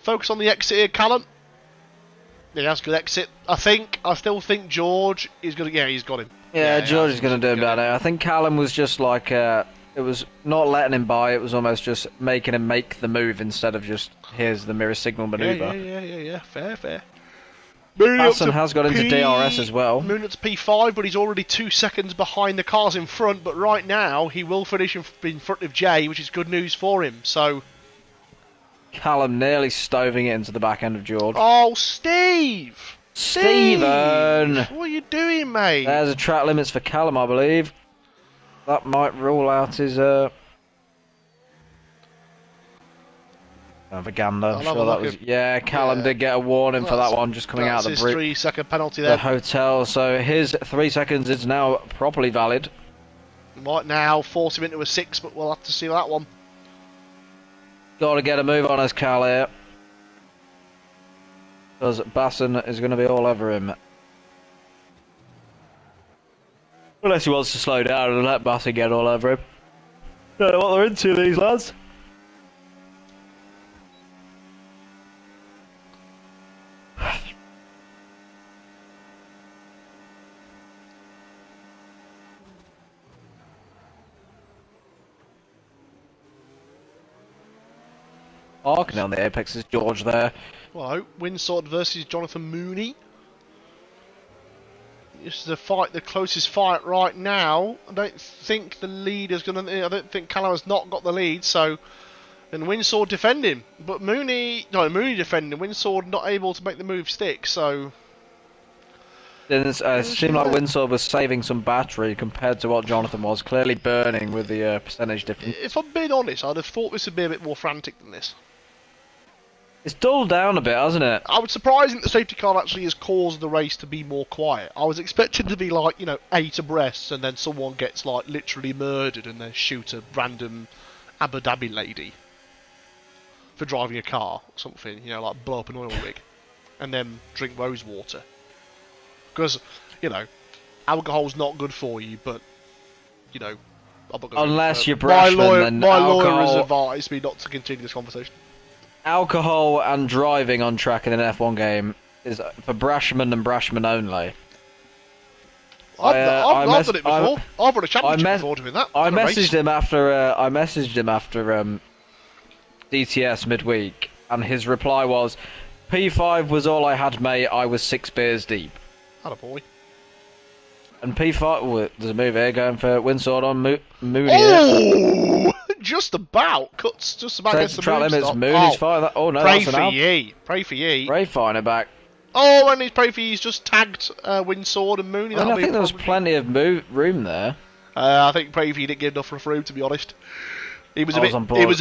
Focus on the exit here, Callum. Yeah, that's a good exit. I still think George is going to... Yeah, he's got him. Yeah, George is going to do him down there. I think Callum was just like... it was not letting him by, it was almost just making him make the move instead of just, here's the mirror signal manoeuvre. Yeah. Fair. Basson has got into DRS as well. Moon up to P5, but he's already 2 seconds behind the cars in front. But right now, he will finish in front of Jay, which is good news for him. So, Callum nearly stoving it into the back end of George. Oh, Steve! Steven! What are you doing, mate? There's a track limits for Callum, I believe. That might rule out his Vaganda. I'm sure that was... Yeah, Callum did get a warning for that one, just coming out of the brick. 3 second penalty there. The hotel, so his 3 seconds is now properly valid. Might now force him into a 6, but we'll have to see that one. Got to get a move on us, Cal here. Because Basson is going to be all over him. Unless he wants to slow down and let Basson get all over him. Don't know what they're into, these lads. parking on the apex is George there. Well, Windsword versus Jonathan Mooney. This is the closest fight right now. I don't think the lead is going to... I don't think Callum has not got the lead, so... And Windsword defending. But Mooney defending. Windsword not able to make the move stick, so... It seemed like Windsword was saving some battery compared to what Jonathan was, clearly burning with the percentage difference. If I'm being honest, I'd have thought this would be a bit more frantic than this. It's dulled down a bit, hasn't it? I was surprised that the safety car actually has caused the race to be more quiet. I was expecting to be like, 8 abreast and then someone gets like literally murdered and then shoot a random Abu Dhabi lady for driving a car or something, like blow up an oil rig and then drink rose water. Because, alcohol's not good for you, but, I'm not gonna unless you're Brashman, my lawyer has advised me not to continue this conversation. Alcohol and driving on track in an F1 game is for Brashman and Brashman only. I've done it before. I've won a championship before doing that. I messaged him after DTS midweek, and his reply was, "P5 was all I had, mate. I was 6 beers deep." Attaboy. And P5, there's a move here going for Windsword on Mooney. Oh! Just about. Cuts just about gets the move limits. stop. Mooney's fine. Oh no, pray that's for an ye. Pray for ye. Ray fine it back. Oh, and his pray for ye's just tagged Windsword and Mooney. I think there was plenty of room there. I think pray for ye didn't give enough room, to be honest. He was a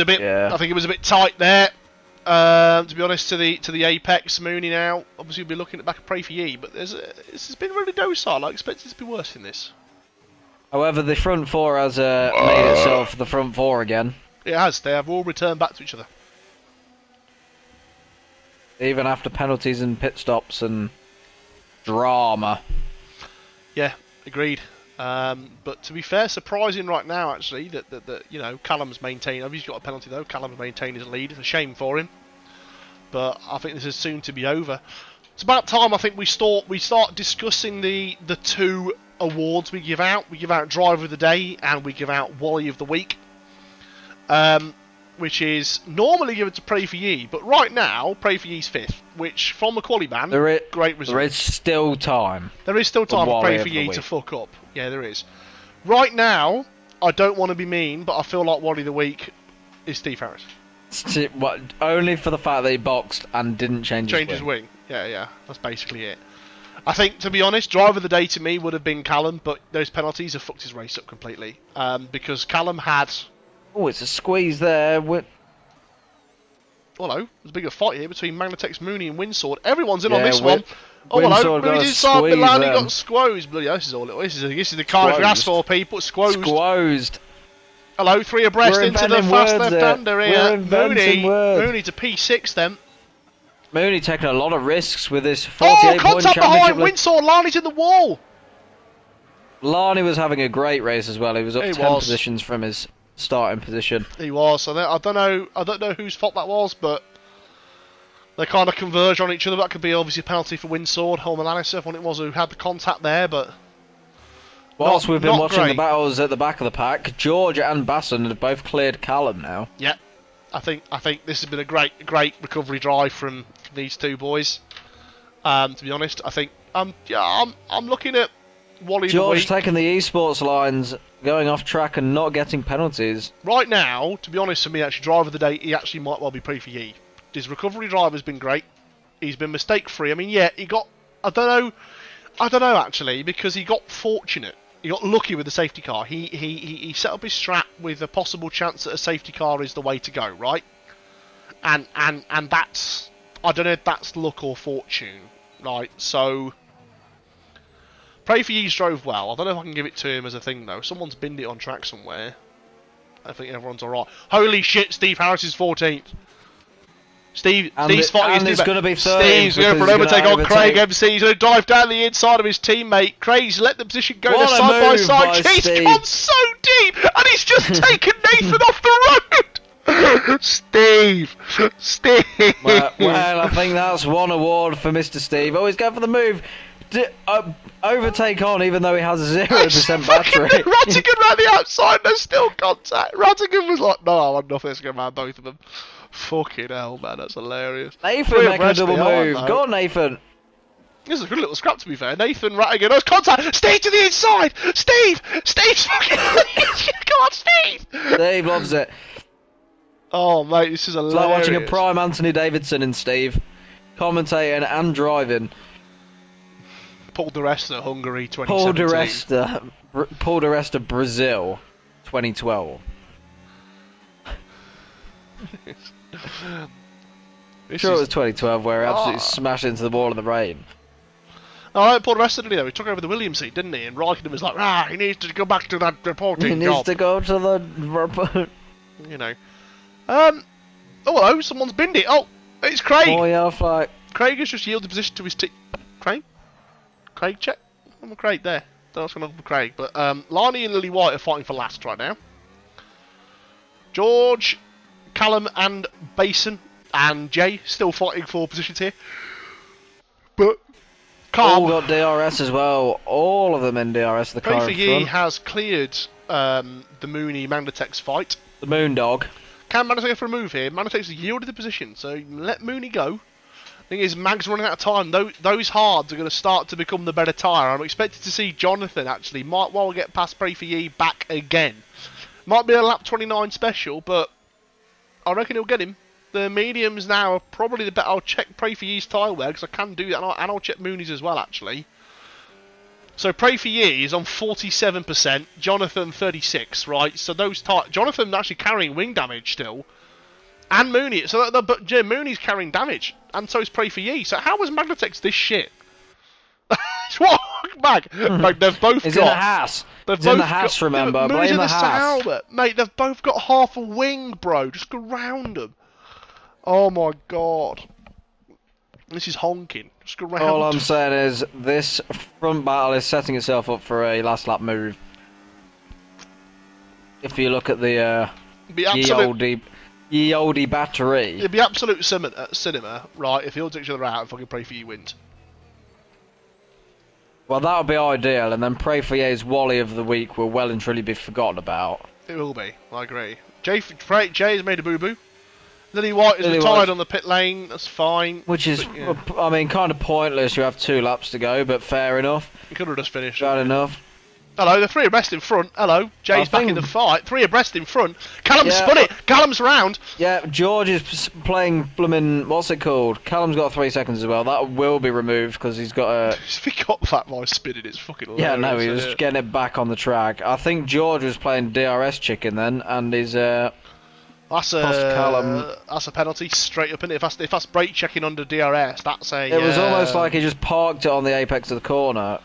bit. Yeah. I think it was a bit tight there. To be honest, to the apex, Mooney now obviously will be looking at back at pray for ye, but this has been really docile. I expected it to be worse than this. However, the front four has made itself the front four again. It has. They have all returned back to each other. Even after penalties and pit stops and drama. Yeah, agreed. But to be fair, surprising right now actually that Callum's maintained. Obviously got a penalty though. Callum's maintained his lead. It's a shame for him. But I think this is soon to be over. It's about time I think we start discussing the two awards we give out. We give out Driver of the Day and we give out Wally of the Week. Which is normally given to Pray For Ye, but right now, Pray For Ye's 5th, which, from a quali ban, great result. There is still time. There is still time for Pray For Ye to fuck up. Yeah, there is. Right now, I don't want to be mean, but I feel like Wally of the Week is Steve Harris. Only for the fact that he boxed and didn't change his wing. Yeah, that's basically it. I think, to be honest, Driver of the Day to me would have been Callum, but those penalties have fucked his race up completely. Because Callum had... Oh, it's a squeeze there. Hello, there's a bigger fight here between Magnatex, Mooney and Windsword. Everyone's in on this one. Oh, hello, Mooney did start, Milani got squozed. Bloody hell, this is the car if you ask for, people. Squozed. Hello, 3 abreast into the fast left-hander here. Mooney to P6 then. Mooney taking a lot of risks with this 48-point contact behind Windsword, Lani's in the wall. Lani was having a great race as well. He was up 10 positions from his starting position. He was. I don't know whose fault that was, but they kind of converge on each other. That could be obviously a penalty for Windsword, Holman Lannister, when it was who had the contact there, but whilst we've been watching the battles at the back of the pack, George and Basson have both cleared Callum now. Yeah, I think this has been a great recovery drive from these two boys. To be honest, I think I'm looking at Wally George taking the esports lines, going off track and not getting penalties. Right now, to be honest with me, actually, Driver of the Day, he actually might well be Pray For Ye. His recovery drive has been great. He's been mistake-free. I mean, yeah, he got... I don't know, actually, because he got fortunate. He got lucky with the safety car. He set up his strat with a possible chance that a safety car is the way to go, right? And that's... I don't know if that's luck or fortune, right? So... Pray For Ye's drove well. I don't know if I can give it to him as a thing, though. Someone's binned it on track somewhere. I think everyone's alright. Holy shit, Steve Harris is 14th. Steve's fighting his teammate. Going to be 13th. Steve's going for an overtake on Craig MC. He's going to dive down the inside of his teammate. Craig's let the position go side by side. He's gone so deep, and he's just taken Nathan off the road. Steve. Well, I think that's one award for Mr. Steve. Oh, he's going for the move. Overtake on, even though he has 0% battery. Rattigan ran the outside, there's still contact. Rattigan was like, no, I want nothing to go around both of them. Fucking hell, man, that's hilarious. Nathan making a double move. Go on, Nathan. This is a good little scrap, to be fair. Nathan Rattigan. Oh, it's contact! Steve to the inside! Steve! Steve's fucking... Come on, Steve! Steve loves it. Oh, mate, this is hilarious. It's like watching a prime Anthony Davidson in Steve. Commentating and driving. Paul di Resta, Hungary, 2017. Paul di Resta, Brazil, 2012. Sure, it was 2012 where he absolutely smashed into the wall in the rain. Oh, Paul di Resta did he though? He took over the Williams seat, didn't he? And Raikkonen was like, he needs to go back to that reporting job. He needs to go to the... You know. Oh, hello, someone's binned it. Oh, it's Craig. Oh, yeah, flight. Craig has just yielded position to his team. Craig? Craig, check. I'm a Craig there. Don't know what's going on with Craig. But Lani and Lily White are fighting for last right now. George, Callum and Basin and Jay still fighting for positions here. But all got DRS as well. All of them in DRS. The car in front. has cleared the Mooney Magnatex fight. The Moondog. Can Magnatex go for a move here? Magnatex has yielded the position, so let Mooney go. Thing is, Mag's running out of time. Those hards are going to start to become the better tyre. I'm expected to see Jonathan actually might well get past Pray for Ye back again. Might be a lap 29 special, but I reckon he'll get him. The mediums now are probably the better. I'll check Pray for Ye's tyre wear because I can do that, and I'll check Mooney's as well actually. So Pray for Ye is on 47%, Jonathan 36, right? So those Jonathan actually carrying wing damage still, and Mooney. So but Mooney's carrying damage, and so is Pray for Ye. So how was Magnatex this shit? What? Mag, they've both He's got. In the house. He's in the house, remember? Mooney's in the house. Mate, they've both got half a wing, bro. Just go round them. Oh my god. This is honking. Just go round. All I'm saying is this front battle is setting itself up for a last lap move. If you look at the ye olde battery. It'd be absolute cinema, right, if he holds each other out and fucking Pray for Ye wins. Well, that would be ideal, and then Pray for Ye's Wally of the week will well and truly be forgotten about. It will be, I agree. Jay's made a boo-boo. Lily White is retired on the pit lane, that's fine. Which is, yeah. I mean, kind of pointless. You have 2 laps to go, but fair enough. You could have just finished. Fair enough. Hello, they're 3 abreast in front. Hello, Jay's back in the fight. 3 abreast in front. Callum spun it. Callum's round. Yeah, George is playing blooming. What's it called? Callum's got 3 seconds as well. That will be removed because he's got a. He got that by spinning. It's fucking hilarious. Yeah, no, he was getting it back on the track. I think George was playing DRS chicken then, and he's That's a penalty straight up, innit? If that's brake checking under DRS, that's a. It was almost like he just parked it on the apex of the corner.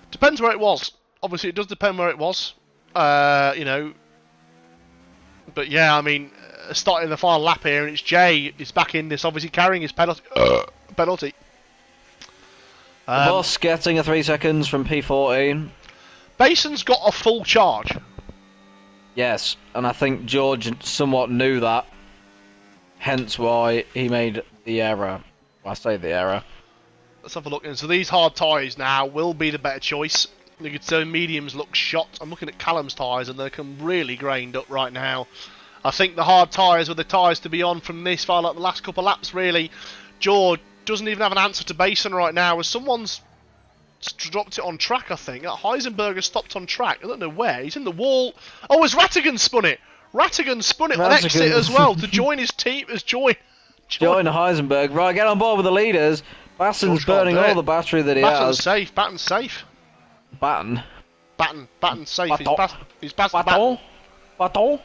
Depends where it was. Obviously, it does depend where it was. You know. But yeah, I mean, starting the final lap here, and it's Jay is back in this, obviously carrying his penalty. Penalty. Boss getting a 3 seconds from P14. Bason's got a full charge. Yes, and I think George somewhat knew that. Hence why he made the error. Well, I say the error. Let's have a look. And so these hard tyres now will be the better choice. You can see mediums look shot. I'm looking at Callum's tyres and they're really grained up right now. I think the hard tyres were the tyres to be on from this far, like the last couple of laps, really. George doesn't even have an answer to Basin right now, as someone's dropped it on track, I think. Heisenberg has stopped on track. I don't know where. He's in the wall. Oh, has Rattigan spun it? Rattigan spun it on exit as well to join his team. Join Heisenberg. Right, get on board with the leaders. Baston's burning all the battery that he has. Batten's safe. Batten's safe. He's past the Batten. Baton?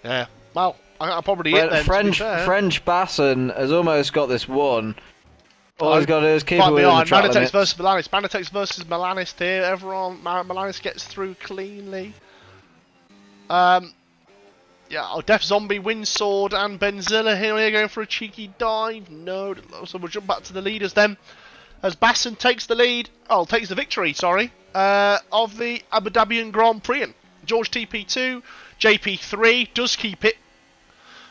Yeah. Well, I'll probably hit them. French Basson has almost got this one. All he's got to do is keep it within the track Magnatex versus Milanis. Magnatex versus Milanis here. Everyone, Milanis gets through cleanly. Yeah, Death Zombie, Windsword, and Benzilla here going for a cheeky dive. No, so we'll jump back to the leaders then. As Basson takes the lead, takes the victory, sorry, of the Abu Dhabian Grand Prix. George TP2, JP3 does keep it.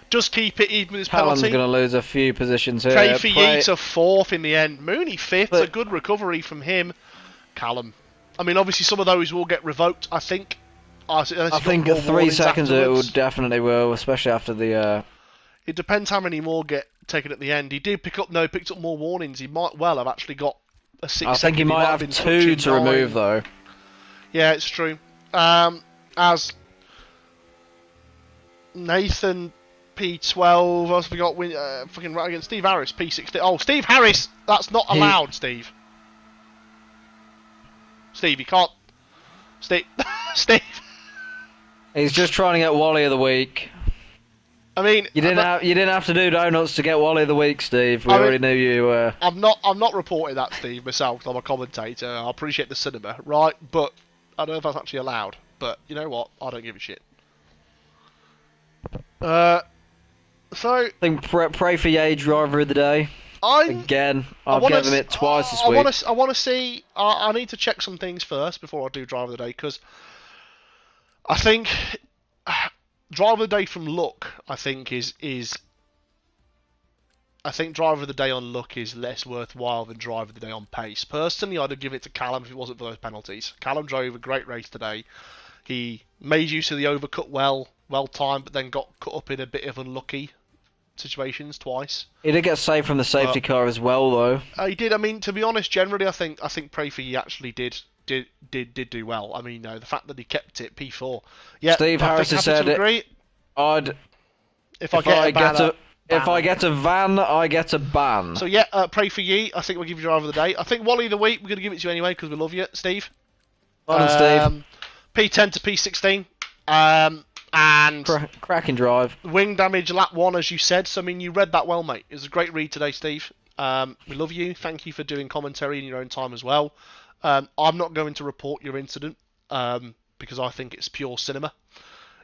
Even with his penalty. Callum's going to lose a few positions here. Pray for Ye to 4th in the end. Mooney 5th, a good recovery from him. Callum. I mean, obviously some of those will get revoked, I think. I think 3 seconds it will definitely will, especially after the... It depends how many more get taken at the end. He did picked up more warnings. He might well have actually got a 6 I think he second. might have been 2 to touching 9. remove though. Yeah, it's true. As Nathan P12, I also forgot fucking right against Steve Harris P16. Oh, Steve Harris, that's not allowed, Steve. Steve, you can't. Steve, Steve. He's just trying to get Wally of the week. I mean, you didn't have to do donuts to get Wally of the week, Steve. We already knew you were. I'm not reporting that, Steve, myself. 'Cause I'm a commentator. I appreciate the cinema, right? But I don't know if that's actually allowed. But you know what? I don't give a shit. So I think pray for Ye driver of the day. Again, I've given it twice this week. I want to see. I need to check some things first before I do driver of the day, because I think driver of the day from luck, I think I think driver of the day on luck is less worthwhile than driver of the day on pace. Personally, I'd have given it to Callum if it wasn't for those penalties. Callum drove a great race today. He made use of the overcut well timed, but then got cut up in a bit of unlucky situations twice. He did get saved from the safety car as well, though. He did. I mean, to be honest, generally, I think Pray for You actually did do well. I mean, the fact that he kept it P4. Yeah, Steve Harris has said it. If I get a van, I get a ban. So yeah, Pray for You. I think we'll give you driver of the day. I think Wally of the week, we're going to give it to you anyway because we love you, Steve. Well done, Steve. P10 to P16. And cracking drive. Wing damage lap 1, as you said. So I mean, you read that well, mate. It was a great read today, Steve. We love you. Thank you for doing commentary in your own time as well. I'm not going to report your incident because I think it's pure cinema.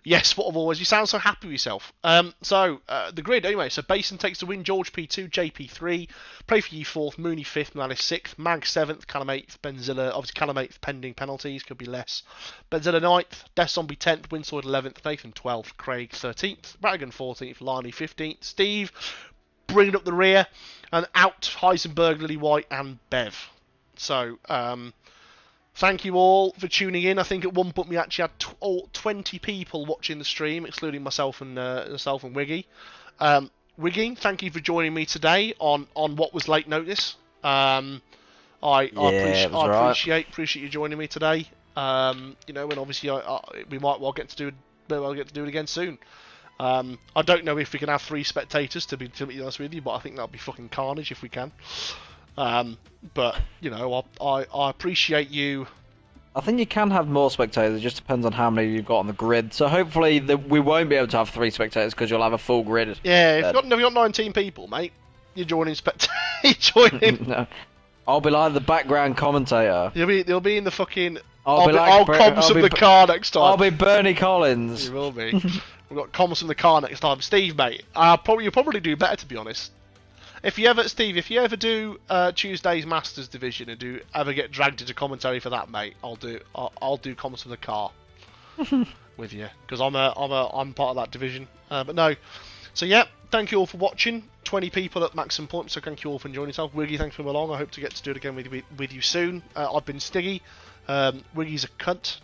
Yes, what I've always. You sound so happy with yourself. The grid anyway. So Basin takes the win. George P2, JP 3. Pray for You 4th. Mooney 5th. Malice 6th. Mag 7th. Callum 8th. Benzilla. Obviously Callum 8th pending penalties. Could be less. Benzilla 9th. Death Zombie 10th. Winsword 11th. Nathan 12th. Craig 13th. Radigan 14th. Liney 15th. Steve bringing up the rear. And out Heisenberg, Lily White and Bev. So thank you all for tuning in. I think at one point we actually had 20 people watching the stream, excluding myself and Wiggy. Wiggy, thank you for joining me today on what was late notice. I appreciate you joining me today. And obviously we might well get to do it again soon. I don't know if we can have 3 spectators to be honest with you, but I think that'll be fucking carnage if we can. But I appreciate you. I think you can have more spectators. It just depends on how many you've got on the grid. So hopefully we won't be able to have 3 spectators because you'll have a full grid. Yeah, if you've got 19 people, mate, you're joining you're joining. No. I'll be like the background commentator. You'll be in the fucking. I'll comms from the car next time. I'll be Bernie Collins. You will be. We've got comms from the car next time. Steve, mate, you'll probably do better, to be honest. If you ever do Tuesday's Masters division and ever get dragged into commentary for that, mate, I'll do comms from the car with you because I'm part of that division. But no, so yeah, thank you all for watching. 20 people at maximum point, so thank you all for enjoying yourself. Wiggy, thanks for coming along. I hope to get to do it again with you soon. I've been Stiggy. Wiggy's a cunt.